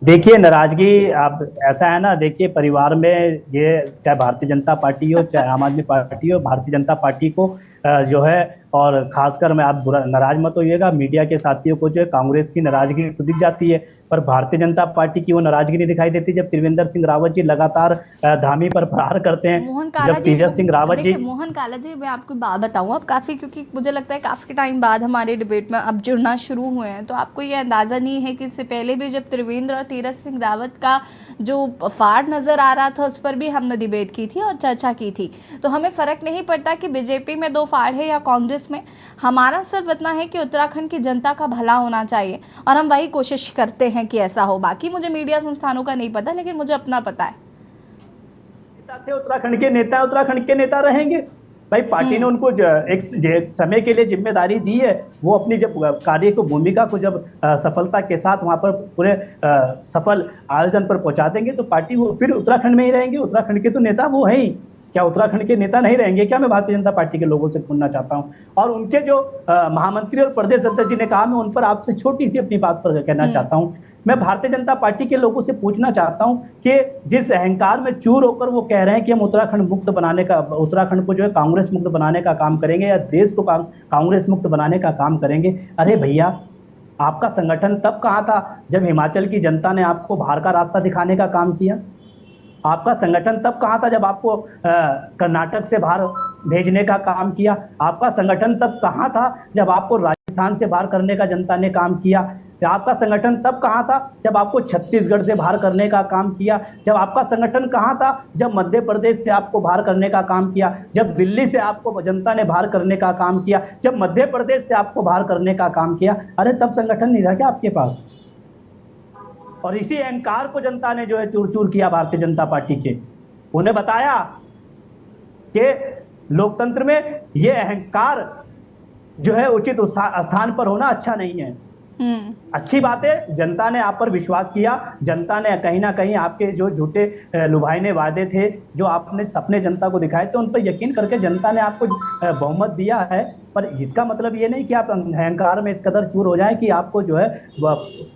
Speaker 6: देखिए नाराजगी, आप ऐसा है ना, देखिए परिवार में ये चाहे भारतीय जनता पार्टी हो चाहे आम आदमी पार्टी हो, भारतीय जनता पार्टी को जो है, और खासकर मैं आप नाराज मत होइएगा, मीडिया के साथियों को जो है कांग्रेस की नाराजगी तो दिख जाती है, पर भारतीय जनता पार्टी की वो नाराजगी नहीं दिखाई देती जब त्रिवेंद्र सिंह रावत जी लगातार धामी पर प्रहार करते हैं।
Speaker 1: मोहन काला जी, मैं आपको बात बताऊं, अब काफी, क्योंकि मुझे लगता है काफी टाइम बाद हमारे डिबेट में अब जुड़ना शुरू हुए हैं, तो आपको ये अंदाजा नहीं है कि इससे पहले भी जब त्रिवेंद्र और तीरथ सिंह रावत का जो फाड़ नजर आ रहा था, उस पर भी हमने डिबेट की थी और चर्चा की थी। तो हमें फर्क नहीं पड़ता कि बीजेपी में दो फाड़ है या कांग्रेस में, हमारा सिर्फ इतना है कि उत्तराखंड की जनता का भला होना चाहिए, और हम वही कोशिश करते हैं कि ऐसा हो। बाकी मुझे मीडिया संस्थानों का नहीं पता, लेकिन मुझे अपना पता है।
Speaker 6: उत्तराखंड के नेता रहेंगे भाई, पार्टी ने उनको एक समय के लिए जिम्मेदारी दी है, वो अपनी जब कार्य को, भूमिका को जब सफलता के साथ वहां पर पूरे सफल आयोजन पर पहुंचा देंगे तो पार्टी वो फिर उत्तराखंड में ही रहेंगे। उत्तराखंड के तो नेता वो हैं ही, क्या उत्तराखंड के नेता नहीं रहेंगे क्या? मैं भारतीय जनता पार्टी के लोगों से पूछना चाहता हूं। और उनके जो महामंत्री और प्रदेश अध्यक्ष जी ने कहा, मैं उन पर आपसे छोटी सी अपनी बात पर कहना चाहता हूं। मैं भारतीय जनता पार्टी के लोगों से पूछना चाहता हूं कि जिस अहंकार में चूर होकर वो कह रहे हैं कि हम उत्तराखंड मुक्त बनाने का, उत्तराखंड को जो है कांग्रेस मुक्त बनाने का काम करेंगे या देश को कांग्रेस मुक्त बनाने का काम करेंगे। अरे भैया, आपका संगठन तब कहां था जब हिमाचल की जनता ने आपको बाहर का रास्ता दिखाने का काम किया? आपका संगठन तब कहां था जब आपको कर्नाटक से बाहर भेजने का काम किया? आपका संगठन तब कहां था जब आपको राजस्थान से बाहर करने का जनता ने काम किया? आपका संगठन तब कहां था जब आपको छत्तीसगढ़ से बाहर करने का काम किया? जब आपका संगठन कहां था जब मध्य प्रदेश से आपको बाहर करने का काम किया? जब दिल्ली से आपको जनता ने बाहर करने का काम किया? जब मध्य प्रदेश से आपको बाहर करने का काम किया? अरे तब संगठन नहीं था क्या आपके पास? और इसी अहंकार को जनता ने जो है चूर चूर किया भारतीय जनता पार्टी के। उन्हें बताया कि लोकतंत्र में ये अहंकार जो है उचित स्थान पर होना अच्छा नहीं है। अच्छी बात है, जनता ने आप पर विश्वास किया, जनता ने कहीं ना कहीं आपके जो झूठे लुभावने वादे थे जो आपने सपने जनता को दिखाए थे, उन पर यकीन करके जनता ने आपको बहुमत दिया है। पर जिसका मतलब ये नहीं कि आप अहंकार में इस कदर चूर हो जाएं कि आपको जो है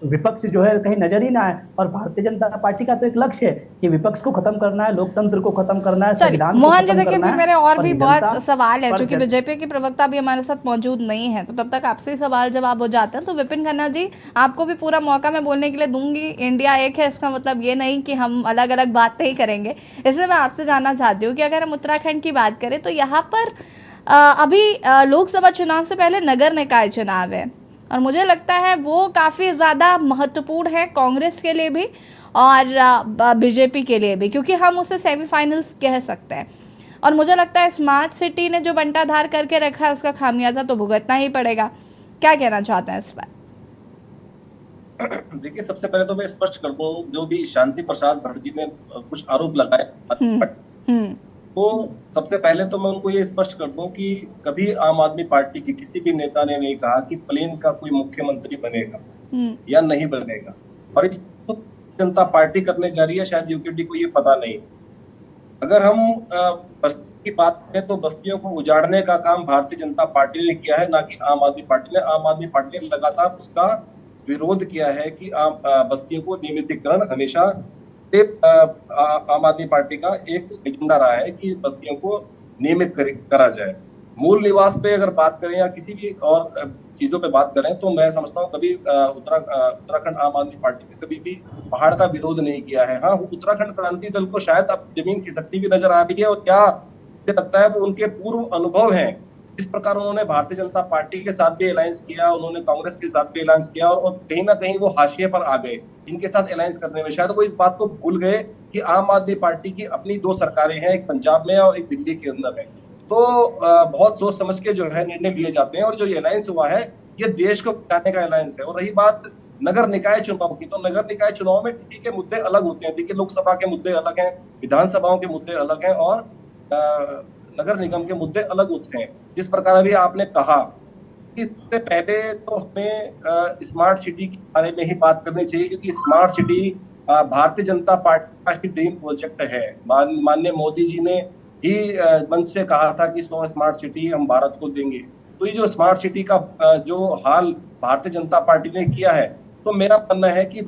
Speaker 6: विपक्ष जो है कहीं नजर ही ना आए। और भारतीय जनता पार्टी का तो एक लक्ष्य है कि विपक्ष को खत्म करना है, लोकतंत्र को खत्म करना है, संविधान को
Speaker 1: मोहन जी,
Speaker 6: खत्म
Speaker 1: देखिए
Speaker 6: करना है।
Speaker 1: मेरे और भी बहुत
Speaker 6: जनता
Speaker 1: सवाल है,
Speaker 6: पर
Speaker 1: चूंकि बीजेपी के प्रवक्ता भी हमारे साथ मौजूद नहीं है, तो तब तक आपसे ही सवाल जवाब हो जाते हैं। तो विपिन खन्ना जी, आपको भी पूरा मौका मैं बोलने के लिए दूंगी। इंडिया एक है, इसका मतलब ये नहीं कि हम अलग अलग बातें ही करेंगे। इसलिए मैं आपसे जानना चाहती हूँ कि अगर हम उत्तराखंड की बात करें तो यहाँ पर अभी लोकसभा चुनाव से पहले नगर निकाय चुनाव है, और मुझे लगता है वो काफ़ी ज़्यादा महत्वपूर्ण है कांग्रेस के लिए भी और बीजेपी के लिए भी, क्योंकि हम उसे सेमीफाइनल्स कह सकते हैं। और मुझे लगता है स्मार्ट सिटी ने जो बंटाधार करके रखा है उसका खामियाजा तो भुगतना ही पड़ेगा। क्या कहना चाहते हैं इस पर?
Speaker 7: देखिए, सबसे पहले तो मैं स्पष्ट कर दूं, जो भी शांति प्रसाद भट्ट जी ने कुछ आरोप लगाए, तो सबसे पहले तो मैं उनको ये स्पष्ट कर दूं कि कभी आम आदमी पार्टी के किसी भी नेता ने नहीं कहा कि प्लेन का कोई मुख्यमंत्री बनेगा या नहीं बनेगा। और इस जनता पार्टी करने जा रही है, शायद यूकेडी को ये पता नहीं। अगर हम बस्ती की बात करें तो बस्तियों को उजाड़ने का काम भारतीय जनता पार्टी ने किया है, ना कि आम आदमी पार्टी ने। आम आदमी पार्टी ने लगातार उसका विरोध किया है कि बस्तियों को नियमितीकरण हमेशा आम आदमी पार्टी का एक एजेंडा रहा है कि बस्तियों को नियमित करा जाए। मूल निवास पे अगर बात करें या किसी भी और चीजों पे बात करें तो मैं समझता हूँ कभी उत्तराखंड आम आदमी पार्टी ने कभी भी पहाड़ का विरोध नहीं किया है। हाँ, उत्तराखंड क्रांति दल को शायद अब जमीन खिसकती भी नजर आ रही है, और क्या मुझे लगता है वो उनके पूर्व अनुभव हैं। इस प्रकार उन्होंने भारतीय जनता पार्टी के साथ भी अलायंस किया, उन्होंने कांग्रेस के साथ भी अलायंस किया, और कहीं ना कहीं वो हाशिए पर आ गए इनके साथ अलायंस करने में। शायद वो इस बात को भूल गए कि आम आदमी पार्टी की अपनी दो सरकारें हैं, एक पंजाब में और एक दिल्ली के अंदर है। तो बहुत सोच समझ के जो है निर्णय लिए जाते हैं, और जो ये अलायंस हुआ है ये देश को बचाने का अलायंस है। और रही बात नगर निकाय चुनाव की, तो नगर निकाय चुनाव में टिड्डी के मुद्दे अलग होते हैं। देखिए, लोकसभा के मुद्दे अलग हैं, विधानसभाओं के मुद्दे अलग हैं, और नगर निगम के मुद्दे अलग होते हैं। जिस प्रकार अभी आपने कहा, इससे पहले तो हमें स्मार्ट सिटी के बारे में ही बात करनी चाहिए, क्योंकि smart city Bharatiya Janata party का ही ड्रीम प्रोजेक्ट है। माननीय मोदी जी ने ही मंच से कहा था कि 100 स्मार्ट सिटी हम भारत को देंगे। तो ये जो स्मार्ट सिटी का जो हाल भारतीय जनता पार्टी ने किया है, तो मेरा मानना है कि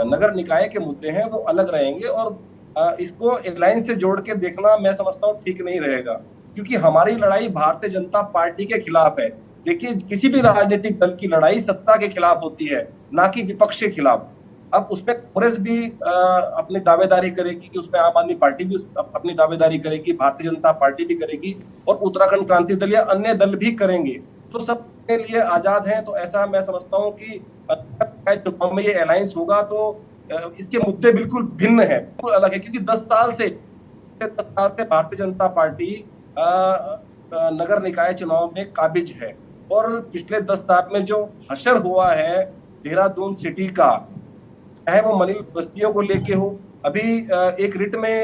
Speaker 7: नगर निकाय के मुद्दे हैं वो अलग रहेंगे, और इसको अलायंस से जोड़ के देखना मैं समझता हूँ ठीक नहीं रहेगा, क्योंकि हमारी लड़ाई भारतीय जनता पार्टी के खिलाफ है। देखिए, किसी भी राजनीतिक दल की लड़ाई सत्ता के खिलाफ होती है, ना कि विपक्ष के खिलाफ। अब उसमें कांग्रेस भी अपनी दावेदारी करेगी कि उसमें आम आदमी पार्टी भी अपनी दावेदारी करेगी, भारतीय जनता पार्टी भी करेगी, और उत्तराखंड क्रांति दल या अन्य दल भी करेंगे। तो सबके लिए आजाद है। तो ऐसा मैं समझता हूँ कि चुनाव में ये अलायंस होगा तो इसके मुद्दे बिल्कुल भिन्न है, बिल्कुल अलग है, क्योंकि 10 साल से भारतीय जनता पार्टी नगर निकाय चुनाव में काबिज है। और पिछले 10 साल में जो हशर हुआ है देहरादून सिटी का, चाहे वो मनी बस्तियों को लेके हो, अभी एक रिट में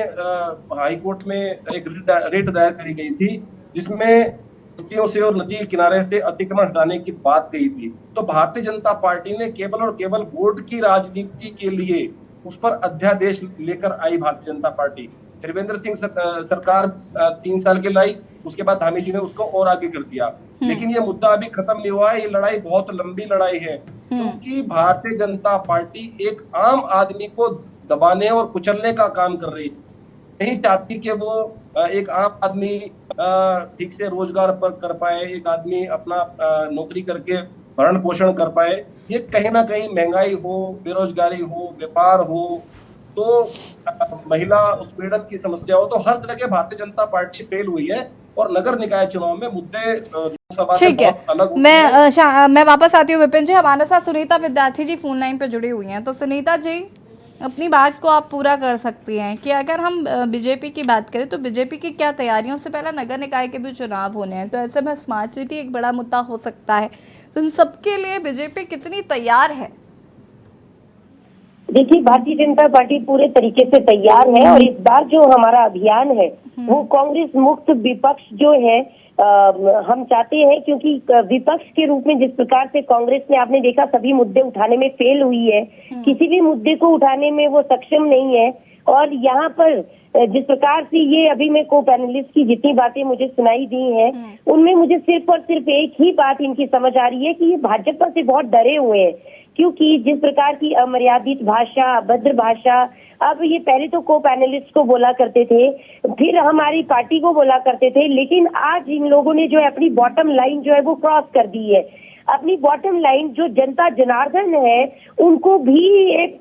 Speaker 7: हाई कोर्ट में एक रिट दायर करी गई थी जिसमें बस्तियों से और नदी किनारे से अतिक्रमण हटाने की बात कही थी। तो भारतीय जनता पार्टी ने केवल और केवल वोट की राजनीति के लिए उस पर अध्यादेश लेकर आई भारतीय जनता पार्टी। त्रिवेंद्र सिंह सरकार 3 साल की लाई, उसके बाद धामी जी ने उसको और आगे कर दिया। लेकिन ये मुद्दा अभी खत्म नहीं हुआ है, ये लड़ाई बहुत लंबी लड़ाई है, क्योंकि भारतीय जनता पार्टी एक आम आदमी को दबाने और कुचलने का काम कर रही है। नहीं चाहती कि वो एक आम आदमी ठीक से रोजगार पर कर पाए, एक आदमी अपना नौकरी करके भरण पोषण कर पाए। ये कहीं ना कहीं महंगाई हो, बेरोजगारी हो, व्यापार हो, तो महिला उत्पीड़न की समस्या हो, तो हर जगह भारतीय जनता पार्टी फेल हुई है। और नगर निकाय चुनाव में मुद्दे लोकसभा से बहुत अलग होते हैं।
Speaker 1: मैं वापस आती हूँ विपिन जी। हमारे साथ सुनीता विद्यार्थी जी फोन लाइन पे जुड़ी हुई हैं। तो सुनीता जी, अपनी बात को आप पूरा कर सकती हैं कि अगर हम बीजेपी की बात करें तो बीजेपी की क्या तैयारियों से पहले नगर निकाय के भी चुनाव होने हैं, तो ऐसे में स्मार्ट सिटी एक बड़ा मुद्दा हो सकता है। तो इन सबके लिए बीजेपी कितनी तैयार है?
Speaker 9: देखिए, भारतीय जनता पार्टी पूरे तरीके से तैयार है और इस बार जो हमारा अभियान है वो कांग्रेस मुक्त विपक्ष जो है हम चाहते हैं, क्योंकि विपक्ष के रूप में जिस प्रकार से कांग्रेस ने, आपने देखा, सभी मुद्दे उठाने में फेल हुई है, किसी भी मुद्दे को उठाने में वो सक्षम नहीं है। और यहाँ पर जिस प्रकार से ये अभी मैं को पैनलिस्ट की जितनी बातें मुझे सुनाई दी हैं, उनमें मुझे सिर्फ और सिर्फ एक ही बात इनकी समझ आ रही है कि ये भाजपा से बहुत डरे हुए हैं, क्योंकि जिस प्रकार की अमर्यादित भाषा, अभद्र भाषा, अब ये पहले तो को पैनलिस्ट को बोला करते थे, फिर हमारी पार्टी को बोला करते थे, लेकिन आज इन लोगों ने जो है अपनी बॉटम लाइन जो है वो क्रॉस कर दी है। अपनी बॉटम लाइन जो जनता जनार्दन है उनको भी एक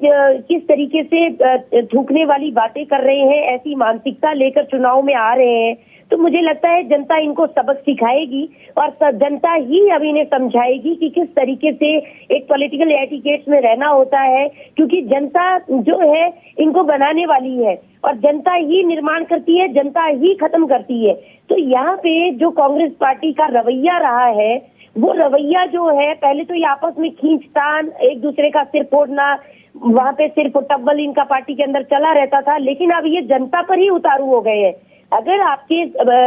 Speaker 9: किस तरीके से थूकने वाली बातें कर रहे हैं, ऐसी मानसिकता लेकर चुनाव में आ रहे हैं। तो मुझे लगता है जनता इनको सबक सिखाएगी और जनता ही अब इन्हें समझाएगी कि किस तरीके से एक पॉलिटिकल एटिकेट्स में रहना होता है, क्योंकि जनता जो है इनको बनाने वाली है और जनता ही निर्माण करती है, जनता ही खत्म करती है। तो यहाँ पे जो कांग्रेस पार्टी का रवैया रहा है, वो रवैया जो है, पहले तो ये आपस में खींचतान, एक दूसरे का सिर फोड़ना, वहां पे सिर फुटबल इनका पार्टी के अंदर चला रहता था, लेकिन अब ये जनता पर ही उतारू हो गए हैं। अगर आपके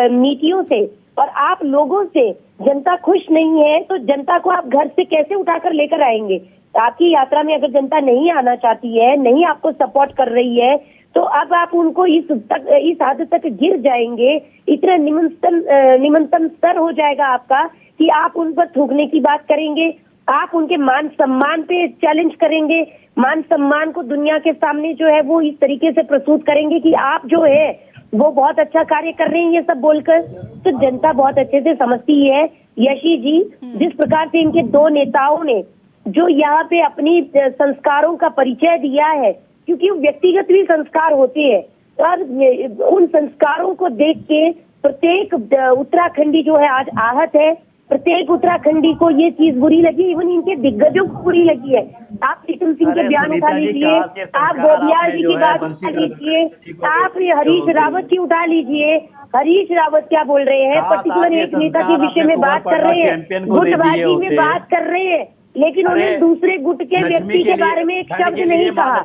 Speaker 9: नीतियों से और आप लोगों से जनता खुश नहीं है तो जनता को आप घर से कैसे उठाकर लेकर आएंगे? आपकी यात्रा में अगर जनता नहीं आना चाहती है, नहीं आपको सपोर्ट कर रही है, तो अब आप उनको इस हद तक गिर जाएंगे, इतना निम्नतम स्तर हो जाएगा आपका कि आप उन पर थूकने की बात करेंगे, आप उनके मान सम्मान पे चैलेंज करेंगे, मान सम्मान को दुनिया के सामने जो है वो इस तरीके से प्रस्तुत करेंगे कि आप जो है वो बहुत अच्छा कार्य कर रहे हैं, ये सब बोलकर। तो जनता बहुत अच्छे से समझती है। यशी जी, जिस प्रकार से इनके दो नेताओं ने जो यहाँ पे अपनी संस्कारों का परिचय दिया है, क्योंकि व्यक्तिगत भी संस्कार होते हैं, और उन संस्कारों को देख के प्रत्येक उत्तराखंडी जो है आज आहत है। प्रत्येक उत्तराखंडी को ये चीज बुरी लगी, इवन इनके दिग्गजों को बुरी लगी है। आप प्रीतम सिंह के बयान उठा लीजिए, आप गोबियाल जी की बात उठा लीजिए, आप हरीश रावत की उठा लीजिए। हरीश रावत क्या बोल रहे हैं? पर्टिकुलर एक नेता के विषय में बात कर रहे हैं, गुटबाजी में बात कर रहे हैं, लेकिन उन्हें दूसरे गुट के व्यक्ति के बारे में एक शब्द नहीं कहा।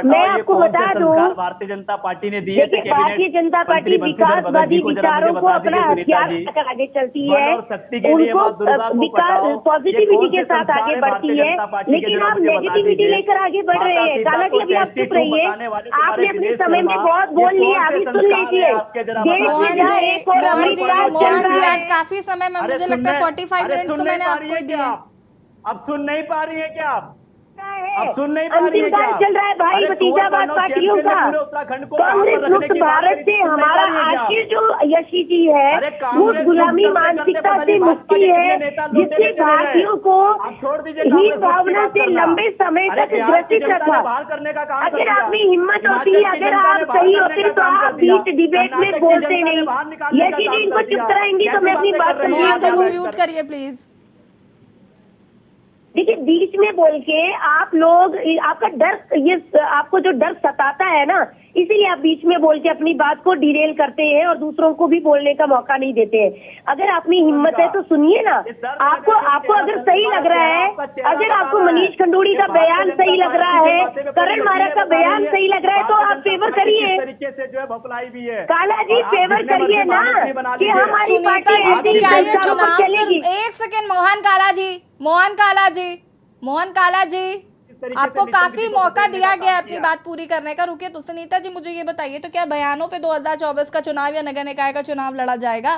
Speaker 9: मैं आपको बता दूं,
Speaker 6: भारतीय जनता पार्टी ने दिए थे।
Speaker 9: भारतीय जनता पार्टी विकासवादी विचारों को अपना हथियार बनाकर आगे चलती है, उनको विकास पॉजिटिविटी के साथ आगे बढ़ती है, लेकिन आप नेगेटिविटी लेकर आगे बढ़ रहे हैं। काला जी, अभी आप चुप रहिए, आपने अपने समय में बहुत बोल लिया, अभी सुन लीजिए।
Speaker 1: मोहन जी, आज काफी समय में, मुझे लगता है 45 मिनट तो मैंने आपको दिया।
Speaker 6: अब सुन नहीं पा रही है क्या आप? अब सुन नहीं पा रही है
Speaker 9: क्या? चल रहा है भाई भतीजावाद पार्टियों का। कांग्रेस मुक्त भारत से हमारा आज जो यशी जी है वो गुलामी मानसिकता से मुक्ति है, जिससे भारतीयों को हीन भावना से लंबे समय तक ग्रसित रखा। अगर आप में हिम्मत होती, अगर आप सही होते तो आप बीच डिबेट में बोलते नहीं। यशी जी इनको चुप कराएंगी तो मैं अपनी बात
Speaker 1: म्यूट करिए प्लीज।
Speaker 9: देखिए, बीच में बोल के आप लोग, आपका डर, ये आपको जो डर सताता है ना, इसीलिए आप बीच में बोल के अपनी बात को डिरेल करते हैं और दूसरों को भी बोलने का मौका नहीं देते हैं। अगर आप में हिम्मत है तो सुनिए ना। आपको अगर सही लग रहा है, अगर आपको मनीष खंडूड़ी का बयान सही लग रहा है, करण मारा का बयान सही लग रहा है, तो आप फेवर करिए। काला जी, फेवर करिए ना कि हमारी पार्टी
Speaker 1: चलेगी। एक सेकेंड, मोहन काला जी, मोहन काला जी, आपको काफी मौका दिया गया अपनी बात पूरी करने का। रुकिए तो सुनीता जी, मुझे ये बताइए, तो क्या बयानों पे 2024 का चुनाव या नगर निकाय का चुनाव लड़ा जाएगा?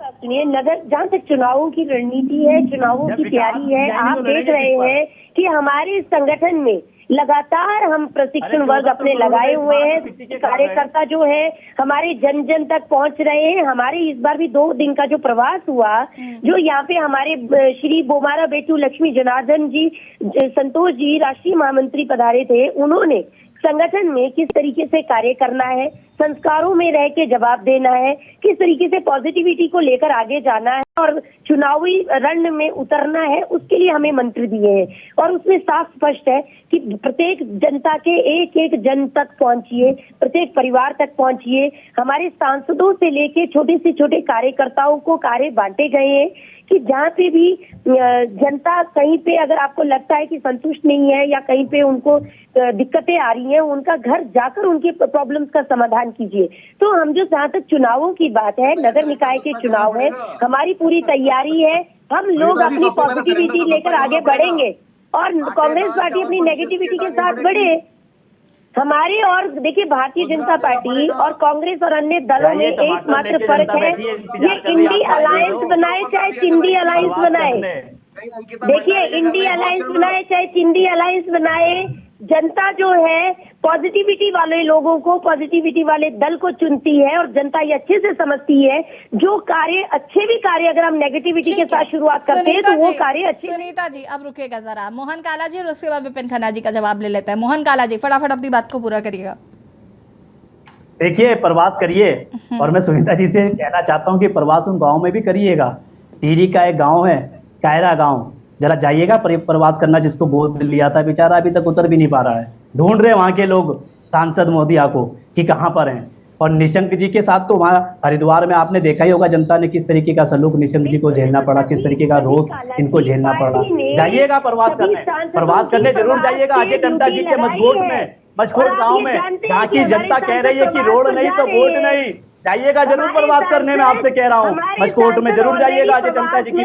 Speaker 10: सुनिए, नगर जहाँ तक चुनावों की रणनीति है, चुनावों की तैयारी है, आप देख रहे हैं कि हमारे संगठन में लगातार हम प्रशिक्षण वर्ग अपने लगाए हुए हैं। कार्यकर्ता जो है हमारे जन जन तक पहुंच रहे हैं। हमारे इस बार भी 2 दिन का जो प्रवास हुआ, जो यहाँ पे हमारे श्री बोमारा बेटू लक्ष्मी जनार्दन जी, संतोष जी राष्ट्रीय महामंत्री पधारे थे। उन्होंने संगठन में किस तरीके से कार्य करना है, संस्कारों में रह के जवाब देना है, किस तरीके से पॉजिटिविटी को लेकर आगे जाना है और चुनावी रण में उतरना है, उसके लिए हमें मंत्र दिए हैं। और उसमें साफ स्पष्ट है कि प्रत्येक जनता के एक एक जन तक पहुंचिए, प्रत्येक परिवार तक पहुंचिए। हमारे सांसदों से लेके छोटे से छोटे कार्यकर्ताओं को कार्य बांटे गए हैं कि जहाँ पे भी जनता कहीं पे अगर आपको लगता है कि संतुष्ट नहीं है या कहीं पे उनको दिक्कतें आ रही हैं, उनका घर जाकर उनके प्रॉब्लम्स का समाधान कीजिए। तो हम जो जहाँ तक चुनावों की बात है, नगर निकाय के चुनाव है, हमारी पूरी तैयारी है। हम लोग अपनी पॉजिटिविटी लेकर आगे बढ़ेंगे और कांग्रेस पार्टी अपनी नेगेटिविटी के साथ बढ़े। हमारे और देखिए, भारतीय जनता पार्टी और कांग्रेस और अन्य दलों में एकमात्र फर्क है, ये इंडी अलायंस बनाए चाहे चिंदी अलायंस बनाए। देखिए, इंडी अलायंस बनाए चाहे चिंदी अलायंस बनाए, जनता जो है पॉजिटिविटी वाले लोगों को, पॉजिटिविटी वाले दल को चुनती है और जनता ये अच्छे से समझती है जो कार्य अच्छे भी कार्य अगर हम नेगेटिविटी के साथ शुरुआत करते हैं तो वो कार्य अच्छे।
Speaker 1: सुनीता जी अब रुकेगा जरा, मोहन काला जी और उसके बाद विपिन खन्ना जी का जवाब ले लेते हैं। मोहन काला जी फटाफट अपनी बात को पूरा करिएगा।
Speaker 6: देखिए, प्रवास करिए और मैं सुनीता जी से कहना चाहता हूँ कि प्रवास उन गाँव में भी करिएगा। टिहरी का एक गाँव है कायरा गाँव, जरा जाइएगा प्रवास करना। जिसको गोद लिया था बेचारा अभी तक उतर भी नहीं पा रहा है। ढूंढ रहे वहां के लोग सांसद मोदिया को कि कहां पर हैं। और निशंक जी के साथ तो वहां हरिद्वार में आपने देखा ही होगा जनता ने किस तरीके का सलूक निशंक जी को झेलना पड़ा, किस तरीके का रोज इनको झेलना पड़ा। जाइएगा प्रवास करने जरूर जाइएगा। अजय टंडा जी के मजकोट गाँव में जहाँ की जनता कह रही है कि रोड नहीं तो वोट नहीं, जाइएगा जरूर प्रवास करने में, आपसे कह रहा हूँ। मजकोट में जरूर जाइएगा। अजय टंडा जी की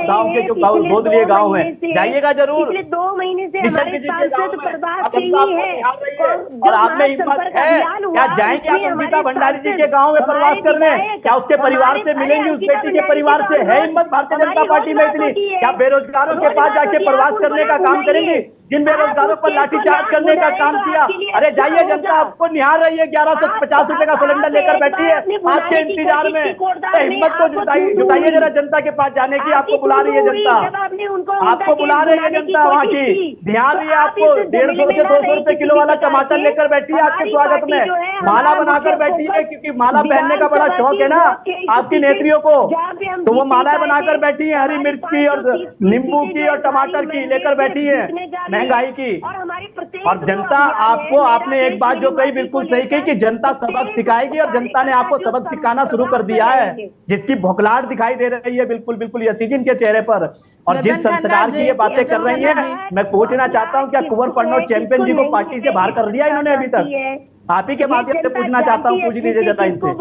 Speaker 6: गांव के जो गोद लिए गांव है, जाइएगा जरूर।
Speaker 10: 2 महीने से हमारे सांसद प्रवास
Speaker 6: और आप में हिम्मत है क्या जाएंगे आप अंकिता भंडारी जी के गांव में प्रवास करने? क्या उसके परिवार से मिलेंगे? उस बेटी के परिवार से है हिम्मत भारतीय जनता पार्टी में इतनी? क्या बेरोजगारों के पास जाके प्रवास करने का काम करेंगे? जिन बेरोजगारों पर लाठीचार्ज करने का काम किया, अरे जाइए, जनता आपको निहार रही है। 1150 रुपए का सिलेंडर लेकर बैठी है आपके इंतजार में। हिम्मत तो जुटाइए जरा जनता के पास जाने की। आपको बुला रही है जनता, आपको बुला रही है जनता वहाँ की। ध्यान रही है आपको। 150 से 200 रुपए किलो वाला टमाटर लेकर बैठी है आपके स्वागत में। माला बनाकर बैठी है, क्योंकि माला पहनने का बड़ा शौक है ना आपकी नेत्रियों को, तो वो माला बनाकर बैठी है। हरी मिर्च की और नींबू की और टमाटर की लेकर बैठी है, महंगाई की। और जनता आपको, आपने एक बात जो कही बिल्कुल सही कही कि जनता सबक सिखाएगी, और जनता ने आपको सबक सिखाना शुरू कर दिया है। जिसकी भौखलाहट दिखाई दे रही है बिल्कुल बिल्कुल यसीजिन के चेहरे पर। और जिस संस्कार की ये बातें कर रही है, मैं पूछना चाहता हूँ क्या कुंवर पन्नो चैंपियन जी को पार्टी से बाहर कर दिया इन्होंने अभी तक? आप ही के माध्यम से पूछना चाहता हूँ, पूछ लीजिए जनता इनसे,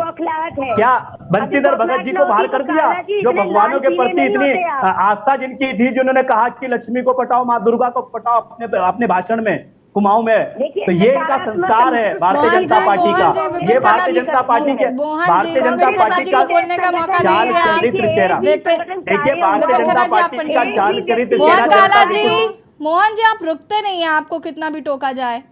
Speaker 6: क्या बंशीधर भगत जी को बाहर कर दिया, जो भगवानों के प्रति इतनी आस्था जिनकी थी, जिन्होंने कहा कि लक्ष्मी को पटाओ, माँ दुर्गा को पटाओ अपने भाषण में कुमाऊं में? तो ये इनका संस्कार है भारतीय जनता पार्टी का। ये भारतीय जनता पार्टी का
Speaker 1: बोलने का मौका
Speaker 6: चाल
Speaker 1: नहीं दिया।
Speaker 6: चरित्र चेहरा। देखिए, भारतीय जनता पार्टी का चाल चरित्र
Speaker 1: मोहन
Speaker 6: चेहरा।
Speaker 1: काला जी, मोहन जी आप रुकते नहीं है, आपको कितना भी टोका जाए।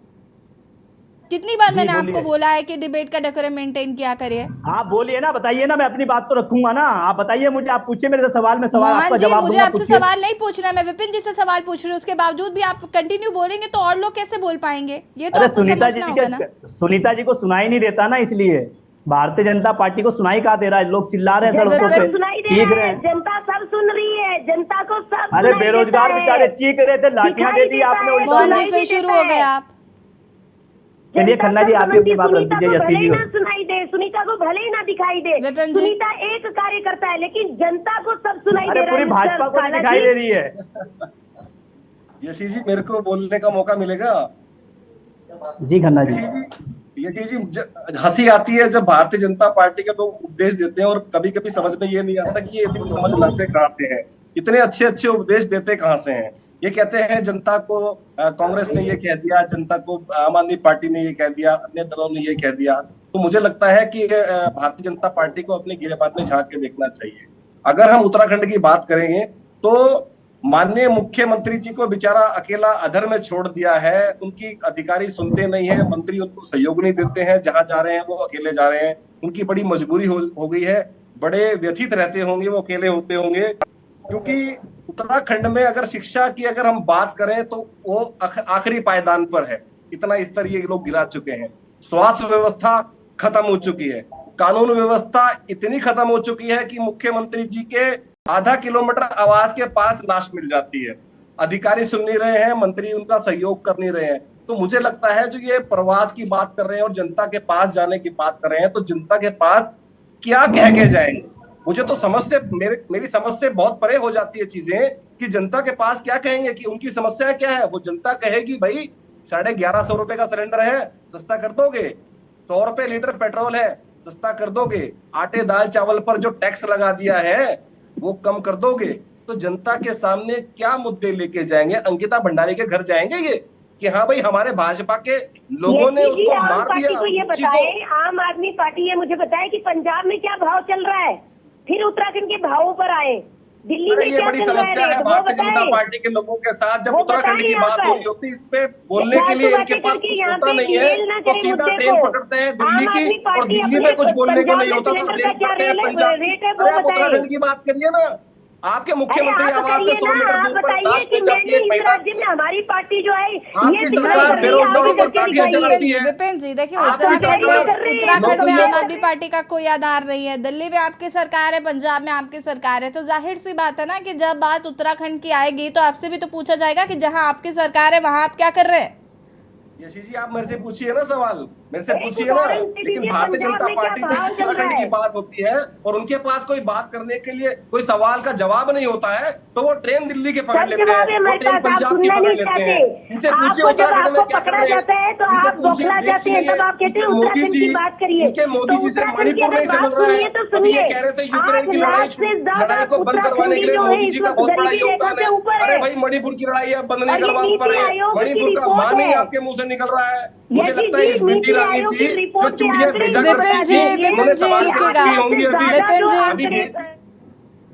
Speaker 1: कितनी बार मैंने आपको बोला है कि डिबेट का डेकोरम मेंटेन किया करिए।
Speaker 6: आप बोलिए ना, बताइए ना, मैं अपनी बात तो रखूंगा ना। आप बताइए मुझे, आप पूछिए मेरे से सवाल में सवाल आपका जवाब
Speaker 1: मुझे आपसे सवाल नहीं पूछना है, मैं विपिन जी से सवाल पूछ रही हूँ। उसके बावजूद भी आप कंटिन्यू बोलेंगे तो और लोग कैसे बोल पाएंगे? ये तो आपको समझना होगा ना।
Speaker 6: सुनीता जी को सुनाई नहीं देता ना, इसलिए भारतीय जनता पार्टी को सुनाई कहा दे रहा है। लोग चिल्ला रहे हैं सड़कों पे, चीख रहे हैं,
Speaker 10: जनता सब सुन रही है, जनता को सब।
Speaker 6: अरे बेरोजगार बेचारे चीख रहे थे, लाठियां दे दी आपने उल्टा।
Speaker 1: मोहन जी फिर शुरू हो गए आप।
Speaker 6: चलिए खन्ना जी, आप भी अपनी बात रख दीजिए। यसी जी
Speaker 10: सुनाई दे, सुनीता को भले ही ना दिखाई दे, सुनीता एक कार्य करता है, लेकिन जनता को सब सुनाई दे रहा है।
Speaker 6: पूरी भाजपा को नहीं दिखाई दे रही है।
Speaker 7: यशी जी, मेरे को बोलने का मौका मिलेगा?
Speaker 6: जी खन्ना जी।
Speaker 7: यशी जी, हंसी आती है जब भारतीय जनता पार्टी के लोग उपदेश देते हैं, और कभी कभी समझ में ये नहीं आता कि ये इतनी समझ लाते कहाँ से है, इतने अच्छे अच्छे उपदेश देते कहाँ से हैं। ये कहते हैं जनता को कांग्रेस ने ये कह दिया, जनता को आम आदमी पार्टी ने ये कह दिया, अन्य दलों ने ये कह दिया। तो मुझे लगता है कि भारतीय जनता पार्टी को अपने गिरेबान में झांक के देखना चाहिए। अगर हम उत्तराखंड की बात करेंगे तो माननीय मुख्यमंत्री जी को बेचारा अकेला अधर में छोड़ दिया है। उनकी अधिकारी सुनते नहीं है, मंत्री उनको सहयोग नहीं देते हैं, जहां जा रहे हैं वो अकेले जा रहे हैं। उनकी बड़ी मजबूरी हो गई है, बड़े व्यथित रहते होंगे, वो अकेले होते होंगे। क्योंकि उत्तराखंड में अगर शिक्षा की अगर हम बात करें तो वो आखिरी पायदान पर है, इतना स्तर ये लोग गिरा चुके हैं। स्वास्थ्य व्यवस्था खत्म हो चुकी है, कानून व्यवस्था इतनी खत्म हो चुकी है कि मुख्यमंत्री जी के आधा किलोमीटर आवास के पास लाश मिल जाती है। अधिकारी सुन नहीं रहे हैं, मंत्री उनका सहयोग कर नहीं रहे हैं। तो मुझे लगता है जो ये प्रवास की बात कर रहे हैं और जनता के पास जाने की बात कर रहे हैं, तो जनता के पास क्या कह के जाएंगे? मुझे तो मेरी समझ से बहुत परे हो जाती है चीजें कि जनता के पास क्या कहेंगे, कि उनकी समस्या क्या है। वो जनता कहेगी भाई 1150 रुपए का सिलेंडर है, सस्ता कर दोगे? 100 रुपए लीटर पेट्रोल है, सस्ता कर दोगे? आटे दाल चावल पर जो टैक्स लगा दिया है वो कम कर दोगे? तो जनता के सामने क्या मुद्दे लेके जाएंगे? अंकिता भंडारी के घर जाएंगे ये कि हाँ भाई हमारे भाजपा के लोगों ने उसको मार दिया?
Speaker 10: तो ये बताए, आम आदमी पार्टी ये मुझे बताए कि पंजाब में क्या भाव चल रहा है, फिर उत्तराखंड के भावों पर आए। दिल्ली में
Speaker 7: ये
Speaker 10: क्या
Speaker 7: बड़ी
Speaker 10: चल रहा
Speaker 7: समस्या है भारतीय जनता पार्टी के लोगों के साथ। जब उत्तराखंड की बात हो रही होती है, इस पे बोलने के लिए इनके पास कुछ होता नहीं है, तो सीधा ट्रेन पकड़ते हैं दिल्ली की, और दिल्ली में कुछ बोलने को नहीं होता तो ट्रेन पकड़ते हैं पंजाब की। अरे आप उत्तराखंड की बात करिए ना, आपके मुख्यमंत्री आवास से 100 मीटर दूर पर लाश मिल जाती है एक महीना।
Speaker 10: हमारी पार्टी जो है
Speaker 7: आपकी सरकार बेरोजगारों को टांटियां चलाती है।
Speaker 1: विपिन जी देखिए, उत्तराखंड में आम आदमी पार्टी का कोई आधार नहीं है, दिल्ली में आपकी सरकार है, पंजाब में आपकी सरकार है। तो जाहिर सी बात है ना कि जब बात उत्तराखंड की आएगी तो आपसे भी तो पूछा जाएगा कि जहां आपकी सरकार है वहां आप क्या कर रहे हैं।
Speaker 7: यशी जी आप मेरे से पूछिए ना सवाल, मेरे से पूछिए ना। लेकिन भारतीय जनता पार्टी जब उत्तराखंड की बात होती है और उनके पास कोई बात करने के लिए कोई सवाल का जवाब नहीं होता है, तो वो ट्रेन दिल्ली के पकड़ लेते हैं, वो ट्रेन पंजाब की पकड़ लेते हैं। इनसे पूछिए उत्तराखंड में क्या कर रहे हैं, इनसे पूछिए मोदी जी, इनके मोदी जी से मणिपुर नहीं समझ रहा है। अभी ये कह रहे थे यूक्रेन की लड़ाई को बंद करवाने के लिए मोदी जी का बहुत बड़ा योगदान है। अरे भाई मणिपुर की लड़ाई है बंद नहीं करवा पा रहे, मणिपुर का मान ही आपके मुंह से निकल रहा है। मुझे लगता है इस स्मृति ईरानी जी जो चूड़ियां भेजा करती थी, उन्होंने सवाल होंगी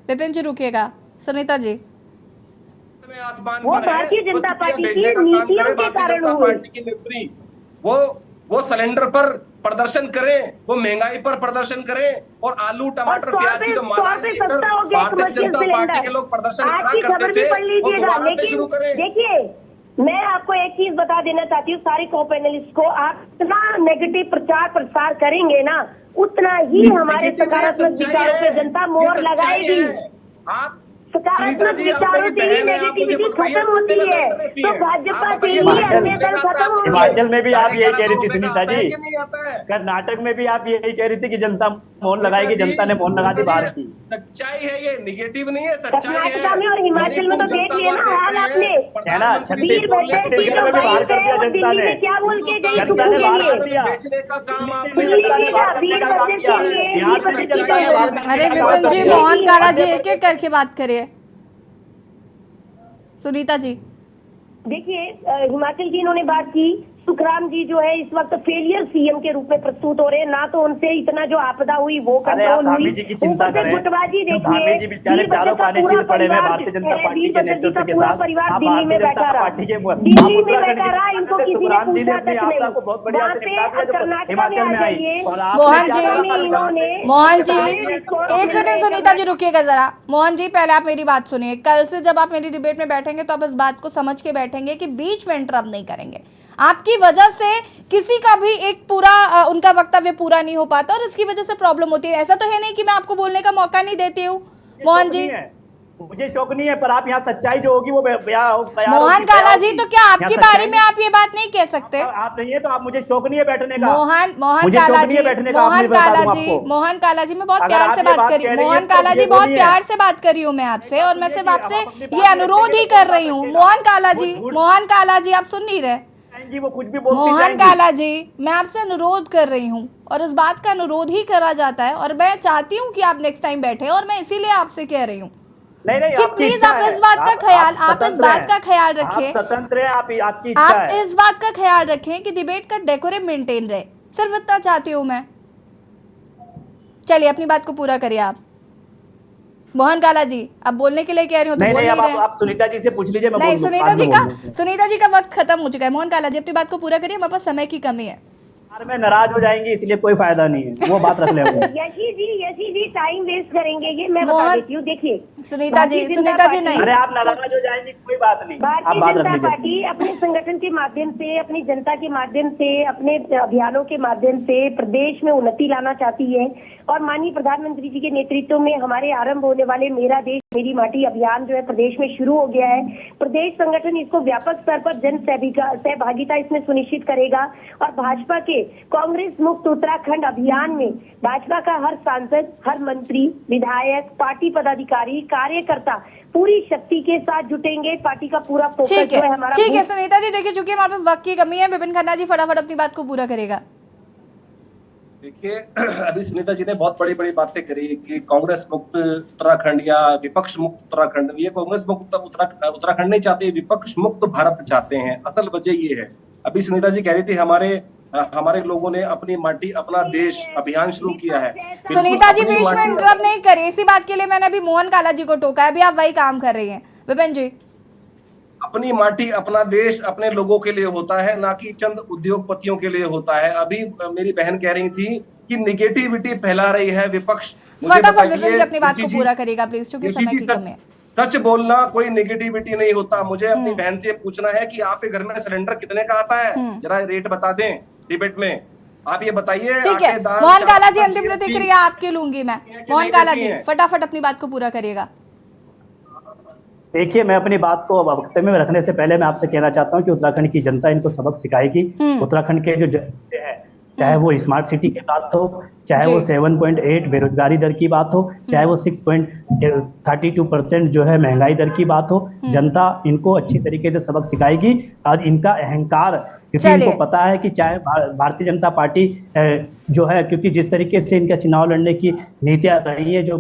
Speaker 1: विपिन जी रुकिएगा। सुनीता जी,
Speaker 7: आसमान
Speaker 10: वो भारतीय जनता पार्टी की नीतियों के कारण हुए।
Speaker 7: पार्टी की नेत्री वो सिलेंडर पर प्रदर्शन करें, वो महंगाई पर प्रदर्शन करें, और आलू टमाटर प्याज की तो भारतीय जनता पार्टी के लोग प्रदर्शन करा करते थे, वो दोबारा से शुरू करें।
Speaker 10: देखिए मैं आपको एक चीज बता देना चाहती हूँ सारे को पैनलिस्ट को, आप इतना नेगेटिव प्रचार प्रसार करेंगे ना उतना ही हमारे सकारात्मक विचारों पे जनता मोहर लगाएगी।
Speaker 7: आप
Speaker 10: सकारात्मक विचारों से ही नेगेटिविटी खत्म होती है, तो भाजपा से ही अन्य दल खत्म होंगे।
Speaker 6: हिमाचल में भी आप यही कह रही थी सुनीता जी, कर्नाटक में भी आप यही कह रही थी कि जनता मौन लगाएगी, जनता ने मौन लगा दी बाहर की।
Speaker 7: सच्चाई है ये, निगेटिव नहीं है, सच्चाई है।
Speaker 10: कर्नाटक में और हिमाचल में तो देख लिया ना हाल आपने,
Speaker 6: है ना, छत्तीसगढ़ में भी बाहर कर दिया जनता ने,
Speaker 10: क्या बोल के गई
Speaker 6: जनता ने बाहर कर दिया,
Speaker 7: बेचने का काम आपने
Speaker 6: बिहार से भी जनता ने बाहर।
Speaker 1: अरे विपिन जी, मोहन काला जी एक एक करके बात करिए। सुनीता जी
Speaker 10: देखिए, हिमाचल की इन्होंने बात की, सुखराम जी जो है इस वक्त फेलियर सीएम के रूप में प्रस्तुत हो रहे हैं, ना तो उनसे इतना जो आपदा हुई वो कंट्रोल हुई, गुटबाजी देखिए,
Speaker 6: बेचारे चारों खाने चीर पड़े हुए भारतीय जनता पार्टी के नेतृत्व के साथ,
Speaker 10: परिवार दिल्ली में बैठा रहा, दिल्ली में बैठा रहा, इनको किसी ने पूछा तक नहीं। वहाँ पे कर्नाटक में आ जाइए,
Speaker 1: मोहन जी एक सेकंड, सुनीता जी रुकिएगा जरा। मोहन जी पहले आप मेरी बात सुनिए, कल से जब आप मेरी डिबेट में बैठेंगे तो आप इस बात को समझ के बैठेंगे कि बीच में इंटरप्ट नहीं करेंगे। आपकी वजह से किसी का भी एक पूरा उनका वक्तव्य पूरा नहीं हो पाता और इसकी वजह से प्रॉब्लम होती है। ऐसा तो है नहीं कि मैं आपको बोलने का मौका नहीं देती हूँ। मोहन जी
Speaker 6: मुझे शौक नहीं है, पर आप यहाँ सच्चाई जो होगी वो
Speaker 1: मोहन काला जी, तो क्या आपके बारे में आप ये बात नहीं कह सकते?
Speaker 6: आप नहीं है तो आप, मुझे शौक नहीं है बैठने का।
Speaker 1: मोहन काला जी, मोहन काला जी, मैं बहुत प्यार से बात करी, मोहन काला जी बहुत प्यार से बात कर रही हूँ मैं आपसे, और मैं सिर्फ आपसे ये अनुरोध ही कर रही हूँ। मोहन काला जी आप सुन नहीं रहे?
Speaker 6: वो कुछ भी बोलती
Speaker 1: मोहन काला जी, मैं आपसे अनुरोध कर रही हूँ और इस बात का अनुरोध ही करा जाता है, और मैं चाहती हूँ कि आप नेक्स्ट टाइम बैठे, और मैं इसीलिए आपसे कह रही हूँ।
Speaker 6: नहीं
Speaker 1: कि
Speaker 6: आपकी
Speaker 1: प्लीज
Speaker 6: इच्छा
Speaker 1: आप
Speaker 6: है।
Speaker 1: इस बात का ख्याल आप इस
Speaker 6: स्वतंत्र
Speaker 1: बात
Speaker 6: हैं।
Speaker 1: का ख्याल
Speaker 6: आप
Speaker 1: रखें,
Speaker 6: स्वतंत्र है, आपकी इच्छा
Speaker 1: आप
Speaker 6: है।
Speaker 1: इस बात का ख्याल रखें कि डिबेट का डेकोरम मेंटेन रहे, सिर्फ इतना चाहती हूँ मैं। चलिए अपनी बात को पूरा करिए आप। मोहन काला जी, अब बोलने के लिए कह रही हूँ तो
Speaker 6: नहीं
Speaker 1: बोल
Speaker 6: नहीं,
Speaker 1: नहीं
Speaker 6: अब
Speaker 1: रहे हैं।
Speaker 6: आप सुनीता जी से पूछ लीजिए, मैं
Speaker 1: नहीं,
Speaker 6: बोल दूं, बाद में बोल दूं।
Speaker 1: सुनीता जी का वक्त खत्म हो चुका है। मोहन काला जी अपनी बात को पूरा करिए, हमारे पास समय की कमी है।
Speaker 6: यार मैं नाराज हो जाएंगी, इसलिए कोई फायदा नहीं है, वो बात रख ले अपनी।
Speaker 10: यशी जी टाइम वेस्ट करेंगे ये मैं बता
Speaker 1: मोहन-
Speaker 10: देती हूँ। देखिए
Speaker 1: सुनीता जी नहीं।
Speaker 6: अरे आप नाराज हो जाएंगी, कोई बात नहीं, आप
Speaker 10: भारतीय
Speaker 6: बात रख
Speaker 10: जनता
Speaker 6: लीजिए।
Speaker 10: पार्टी अपने संगठन के माध्यम से, अपनी जनता के माध्यम से, अपने अभियानों के माध्यम से प्रदेश में उन्नति लाना चाहती है और माननीय प्रधानमंत्री जी के नेतृत्व में हमारे आरंभ होने वाले मेरा देश मेरी माटी अभियान जो है प्रदेश में शुरू हो गया है। प्रदेश संगठन इसको व्यापक स्तर पर जन सहभागिता इसमें सुनिश्चित करेगा और भाजपा के कांग्रेस मुक्त उत्तराखंड अभियान में भाजपा का हर सांसद, हर मंत्री, विधायक, पार्टी पदाधिकारी, कार्यकर्ता पूरी शक्ति के साथ जुटेंगे। पार्टी का पूरा फोकस जो है हमारा।
Speaker 1: ठीक है सुनीता जी, देखिए चूंकि हमारे पास वक्त की कमी है, विपिन खन्ना जी फटाफट अपनी बात को पूरा करेगा।
Speaker 7: देखिए अभी सुनीता जी ने बहुत बड़ी बड़ी बातें करी कि कांग्रेस मुक्त उत्तराखंड या विपक्ष मुक्त उत्तराखंड। ये कांग्रेस मुक्त उत्तराखंड नहीं चाहते, विपक्ष मुक्त भारत चाहते हैं। असल वजह ये है, अभी सुनीता जी कह रही थी हमारे लोगों ने अपनी माटी अपना देश अभियान शुरू किया है।
Speaker 1: सुनीता जी बीच में इंटरप्ट नहीं करिए, इसी बात के लिए मैंने अभी मोहन काला जी को टोका है, अभी आप वही काम कर रही हैं। विपिन जी,
Speaker 7: अपनी माटी अपना देश अपने लोगों के लिए होता है, ना कि चंद उद्योगपतियों के लिए होता है। अभी मेरी बहन कह रही थी कि निगेटिविटी फैला रही है विपक्ष।
Speaker 1: फटाफट विपिन जी अपनी बात को पूरा करिएगा प्लीज, क्योंकि समय की कमी है।
Speaker 7: सच बोलना कोई नेगेटिविटी नहीं होता। मुझे अपनी बहन से पूछना है कि आपके घर में सिलेंडर कितने का आता है, जरा रेट बता दें डिबेट में। आप ये बताइए।
Speaker 1: ठीक है मोहन काला जी, अंतिम प्रतिक्रिया आपकी लूंगी मैं। मोहन काला जी फटाफट अपनी बात को पूरा करिएगा।
Speaker 6: देखिए मैं अपनी बात को वक्तव्य में रखने से पहले मैं आपसे कहना चाहता हूं कि उत्तराखंड की जनता इनको सबक सिखाएगी। उत्तराखंड के जो जनता है, चाहे वो स्मार्ट सिटी की बात हो, चाहे वो 7.8 बेरोजगारी दर की बात हो, चाहे वो 6.32% जो है महंगाई दर की बात हो, जनता इनको अच्छी तरीके से सबक सिखाएगी। और इनका अहंकार, क्योंकि इनको पता है कि चाहे भारतीय जनता पार्टी जो है, क्योंकि जिस तरीके से इनका चुनाव लड़ने की नीतियां रही है, जो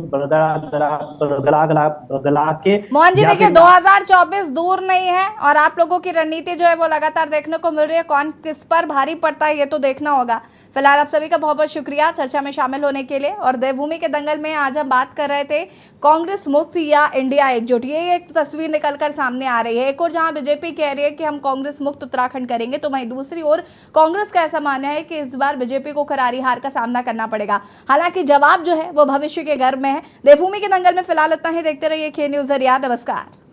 Speaker 6: गला के।
Speaker 1: मोहन जी देखिए 2024 दूर नहीं है और आप लोगों की रणनीति जो है वो लगातार देखने को मिल रही है। कौन किस पर भारी पड़ता है ये तो देखना होगा। फिलहाल आप सभी का बहुत बहुत शुक्रिया चर्चा में शामिल होने के लिए। और देवभूमि के दंगल में आज हम बात कर रहे थे कांग्रेस मुक्त या इंडिया एकजुट, ये एक तस्वीर निकलकर सामने आ रही है। एक और जहां बीजेपी कह रही है कि हम कांग्रेस मुक्त उत्तराखंड करेंगे, तो वहीं दूसरी ओर कांग्रेस का ऐसा मानना है कि इस बार बीजेपी को करारी हार का सामना करना पड़ेगा। हालांकि जवाब जो है वो भविष्य के घर में है। देवभूमि के दंगल में फिलहाल इतना ही। देखते रहिए के न्यूज़ ज़रिया। नमस्कार।